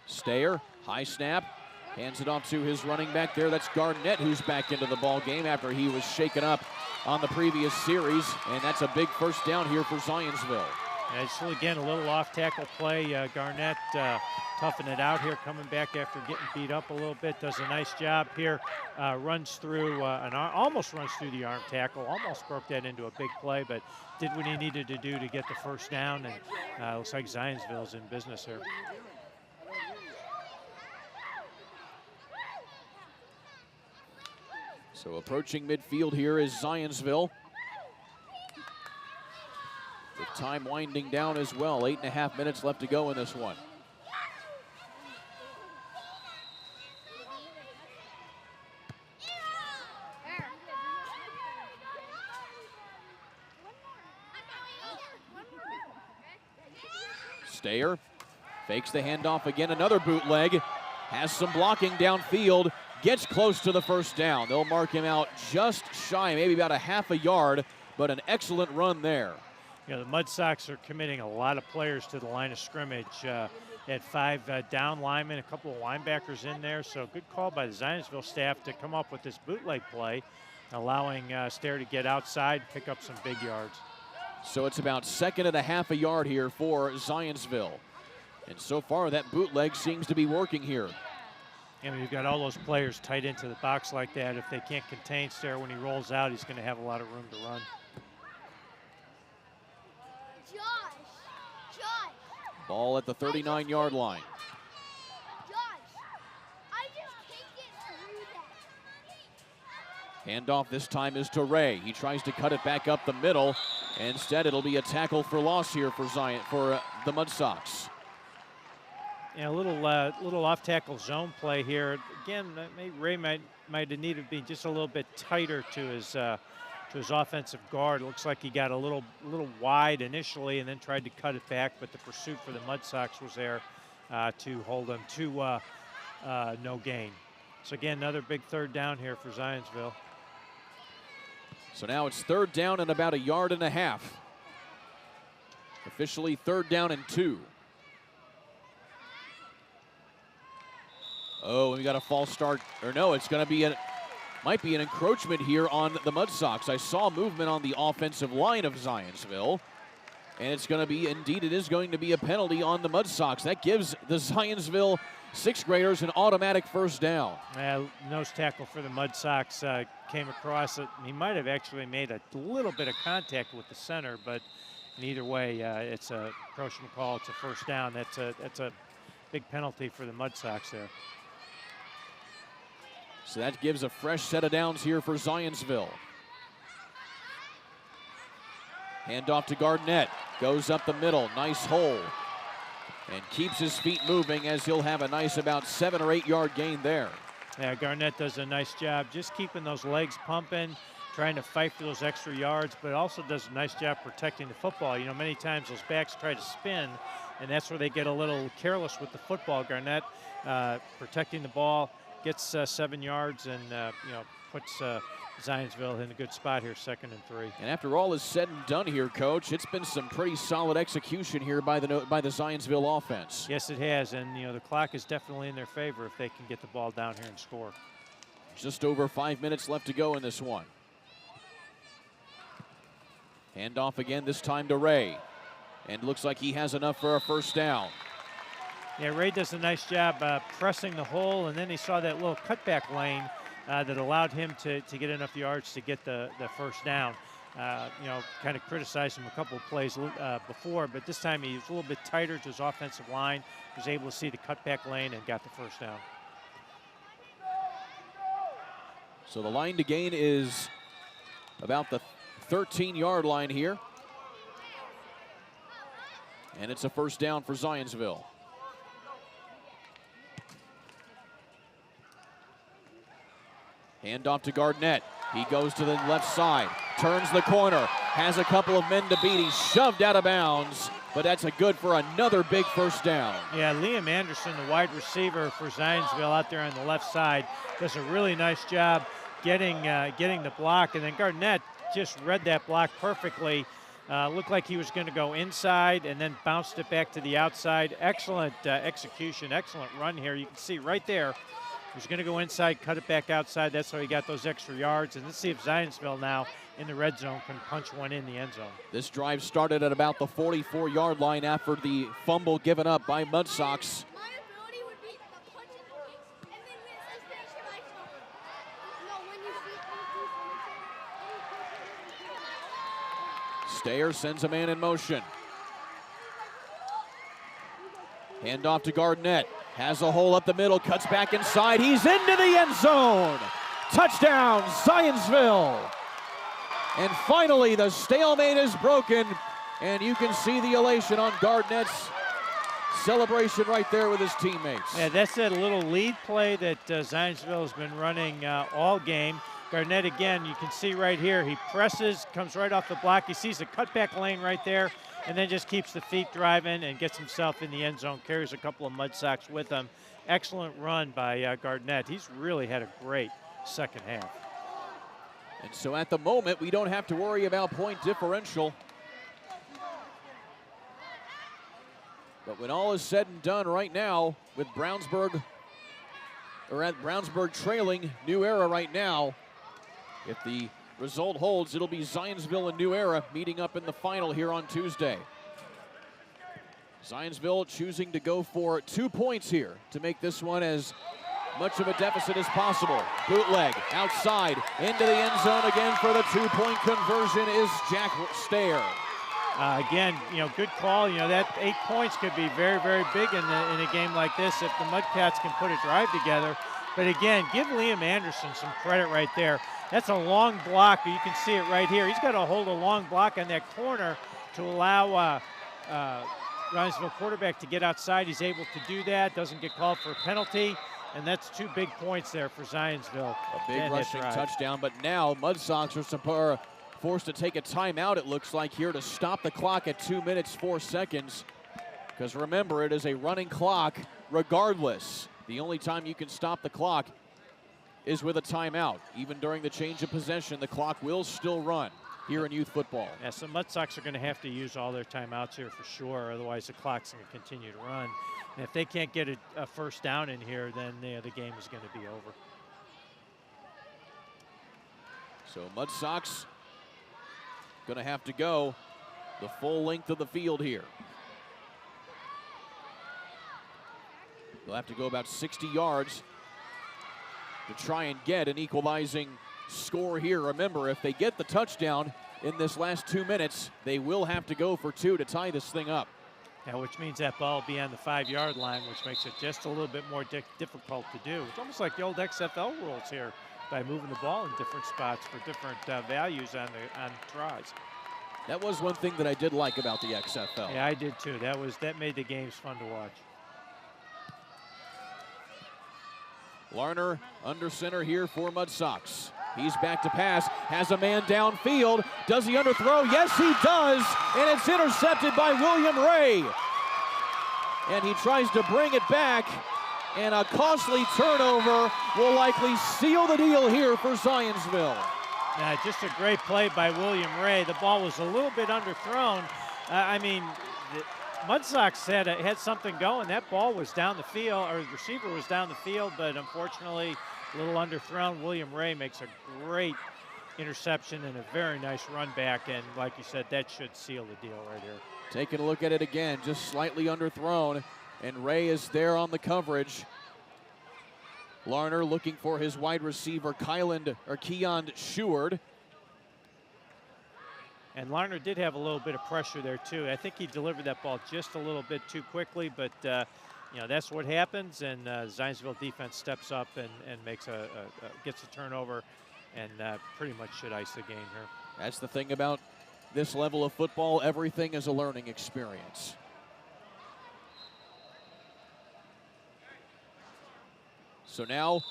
Stayer, high snap, hands it off to his running back there. That's Garnett, who's back into the ball game after he was shaken up on the previous series, and that's a big 1st down here for Zionsville. And so again, a little off-tackle play. Garnett toughing it out here, coming back after getting beat up a little bit. Does a nice job here. Runs through almost runs through the arm tackle. Almost broke that into a big play, but did what he needed to do to get the 1st down. And looks like Zionsville's in business here. So approaching midfield here is Zionsville. The time winding down as well. 8.5 minutes left to go in this one. Stayer fakes the handoff again. Another bootleg. Has some blocking downfield. Gets close to the 1st down. They'll mark him out just shy, maybe about a half a yard, but an excellent run there. You know, the Mudsocks are committing a lot of players to the line of scrimmage. Had 5 down linemen, a couple of linebackers in there, so good call by the Zionsville staff to come up with this bootleg play, allowing Stayer to get outside, pick up some big yards. So it's about 2nd and a half a yard here for Zionsville. And so far, that bootleg seems to be working here. And you've got all those players tight into the box like that. If they can't contain Stair when he rolls out, he's going to have a lot of room to run. Josh. Ball at the 39-yard line. I just can't get through that. Handoff this time is to Ray. He tries to cut it back up the middle. Instead, it'll be a tackle for loss here for the Mudsocks. Yeah, a little off-tackle zone play here. Again, Ray might have needed to be just a little bit tighter to his offensive guard. It looks like he got a little wide initially and then tried to cut it back, but the pursuit for the Mudsocks was there to hold him to no gain. So again, another big third down here for Zionsville. So now it's third down and about 1.5 yards. Officially third down and 2. Oh, we got a false start, or no, it's going to be might be an encroachment here on the Mudsocks. I saw movement on the offensive line of Zionsville, and it's going to be, indeed, it is going to be a penalty on the Mudsocks. That gives the Zionsville 6th graders an automatic first down. Nose tackle for the Mudsocks came across it. He might have actually made a little bit of contact with the center, but in either way, it's a encroachment call. It's a first down. That's a big penalty for the Mudsocks there. So that gives a fresh set of downs here for Zionsville. Handoff to Gardnett. Goes up the middle. Nice hole. And keeps his feet moving as he'll have a nice about 7 or 8 yard gain there. Yeah, Garnett does a nice job just keeping those legs pumping, trying to fight for those extra yards, but also does a nice job protecting the football. You know, many times those backs try to spin, and that's where they get a little careless with the football. Garnett protecting the ball, gets 7 yards, and puts Zionsville in a good spot here, 2nd and 3. And after all is said and done here, Coach, it's been some pretty solid execution here by the Zionsville offense. Yes, it has, and the clock is definitely in their favor if they can get the ball down here and score. Just over 5 minutes left to go in this one. Handoff again, this time to Ray. And looks like he has enough for a first down. Yeah, Ray does a nice job pressing the hole, and then he saw that little cutback lane that allowed him to get enough yards to get the first down. Kind of criticized him a couple of plays before, but this time he was a little bit tighter to his offensive line, was able to see the cutback lane and got the first down. So the line to gain is about the 13-yard line here. And it's a first down for Zionsville. Handoff to Gardnett. He goes to the left side, turns the corner, has a couple of men to beat. He's shoved out of bounds, but that's a good for another big first down. Yeah, Liam Anderson, the wide receiver for Zionsville out there on the left side, does a really nice job getting the block, and then Gardnett just read that block perfectly. Looked like he was going to go inside and then bounced it back to the outside. Excellent execution, excellent run here. You can see right there, he's going to go inside, cut it back outside. That's how he got those extra yards. And let's see if Zionsville now in the red zone can punch one in the end zone. This drive started at about the 44-yard line after the fumble given up by Mudsocks. Stayer sends a man in motion. Handoff to Gardnett. Has a hole up the middle, cuts back inside. He's into the end zone. Touchdown, Zionsville. And finally, the stalemate is broken, and you can see the elation on Gardnett's celebration right there with his teammates. Yeah, that's that little lead play that Zionsville has been running all game. Gardnett, again, you can see right here, he presses, comes right off the block. He sees the cutback lane right there, and then just keeps the feet driving and gets himself in the end zone, carries a couple of Mudsocks with him. Excellent run by Gardnett. He's really had a great second half. And so at the moment, we don't have to worry about point differential. But when all is said and done right now, with Brownsburg trailing New Era right now, if the result holds, it'll be Zionsville and New Era meeting up in the final here on Tuesday. Zionsville choosing to go for 2 points here to make this one as much of a deficit as possible. Bootleg outside into the end zone again for the 2-point conversion is Jack Stair. Again, good call. That 8 points could be very, very big in a game like this if the Mudcats can put a drive together. But again, give Liam Anderson some credit right there. That's a long block. You can see it right here. He's got to hold a long block on that corner to allow Zionsville quarterback to get outside. He's able to do that. Doesn't get called for a penalty. And that's 2 big points there for Zionsville. A big rushing touchdown, but now Mudsocks are forced to take a timeout, it looks like, here to stop the clock at 2 minutes, 4 seconds. Because remember, it is a running clock regardless. The only time you can stop the clock is with a timeout. Even during the change of possession, the clock will still run here in youth football. Yeah, so Mudsocks are going to have to use all their timeouts here for sure. Otherwise, the clock's going to continue to run. And if they can't get a first down in here, then the game is going to be over. So Mudsocks going to have to go the full length of the field here. They'll have to go about 60 yards to try and get an equalizing score here. Remember, if they get the touchdown in this last 2 minutes, they will have to go for 2 to tie this thing up. Yeah, which means that ball will be on the 5-yard line, which makes it just a little bit more difficult to do. It's almost like the old XFL rules here by moving the ball in different spots for different values on tries. That was one thing that I did like about the XFL. Yeah, I did too. That made the games fun to watch. Larner under center here for Mudsocks. He's back to pass, has a man downfield. Does he underthrow? Yes, he does, and it's intercepted by William Ray. And he tries to bring it back, and a costly turnover will likely seal the deal here for Zionsville. Yeah, just a great play by William Ray. The ball was a little bit underthrown. The Mudsocks had something going. That ball was down the field, or the receiver was down the field, but unfortunately, a little underthrown. William Ray makes a great interception and a very nice run back, and like you said, that should seal the deal right here. Taking a look at it again, just slightly underthrown, and Ray is there on the coverage. Larner looking for his wide receiver, Keon Sheward. And Larner did have a little bit of pressure there too. I think he delivered that ball just a little bit too quickly, but that's what happens, and Zionsville defense steps up and gets a turnover and pretty much should ice the game here. That's the thing about this level of football. Everything is a learning experience. So now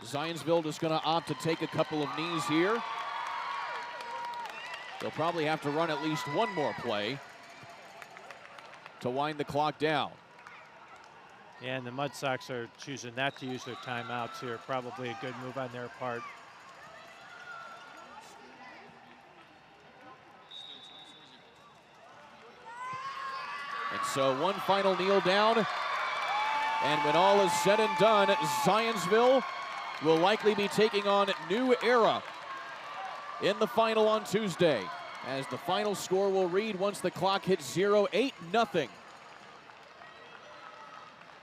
Zionsville is going to opt to take a couple of knees here. They'll probably have to run at least one more play to wind the clock down. Yeah, and the Mudsocks are choosing not to use their timeouts here. Probably a good move on their part. And so one final kneel down. And when all is said and done, Zionsville will likely be taking on New Era in the final on Tuesday, as the final score will read once the clock hits 0, 8-0.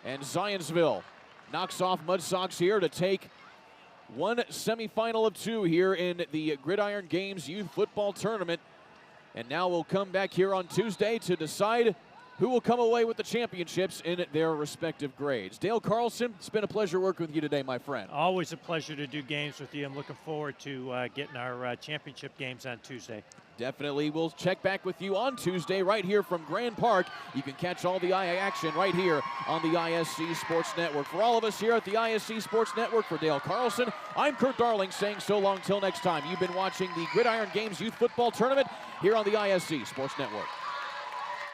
And Zionsville knocks off Mudsocks here to take one semifinal of 2 here in the Gridiron Games Youth Football Tournament. And now we'll come back here on Tuesday to decide who will come away with the championships in their respective grades. Dale Carlson, it's been a pleasure working with you today, my friend. Always a pleasure to do games with you. I'm looking forward to getting our championship games on Tuesday. Definitely. We'll check back with you on Tuesday right here from Grand Park. You can catch all the action right here on the ISC Sports Network. For all of us here at the ISC Sports Network, for Dale Carlson, I'm Kurt Darling saying so long till next time. You've been watching the Gridiron Games Youth Football Tournament here on the ISC Sports Network.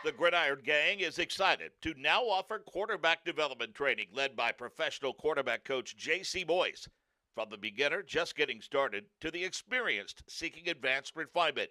The Gridiron Gang is excited to now offer quarterback development training led by professional quarterback coach J.C. Boyce. From the beginner just getting started to the experienced seeking advanced refinement,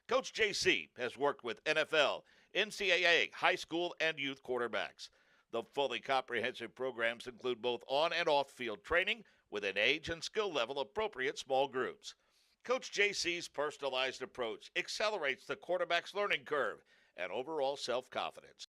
Coach J.C. has worked with NFL, NCAA, high school, and youth quarterbacks. The fully comprehensive programs include both on and off-field training with an age and skill level appropriate small groups. Coach J.C.'s personalized approach accelerates the quarterback's learning curve and overall self-confidence.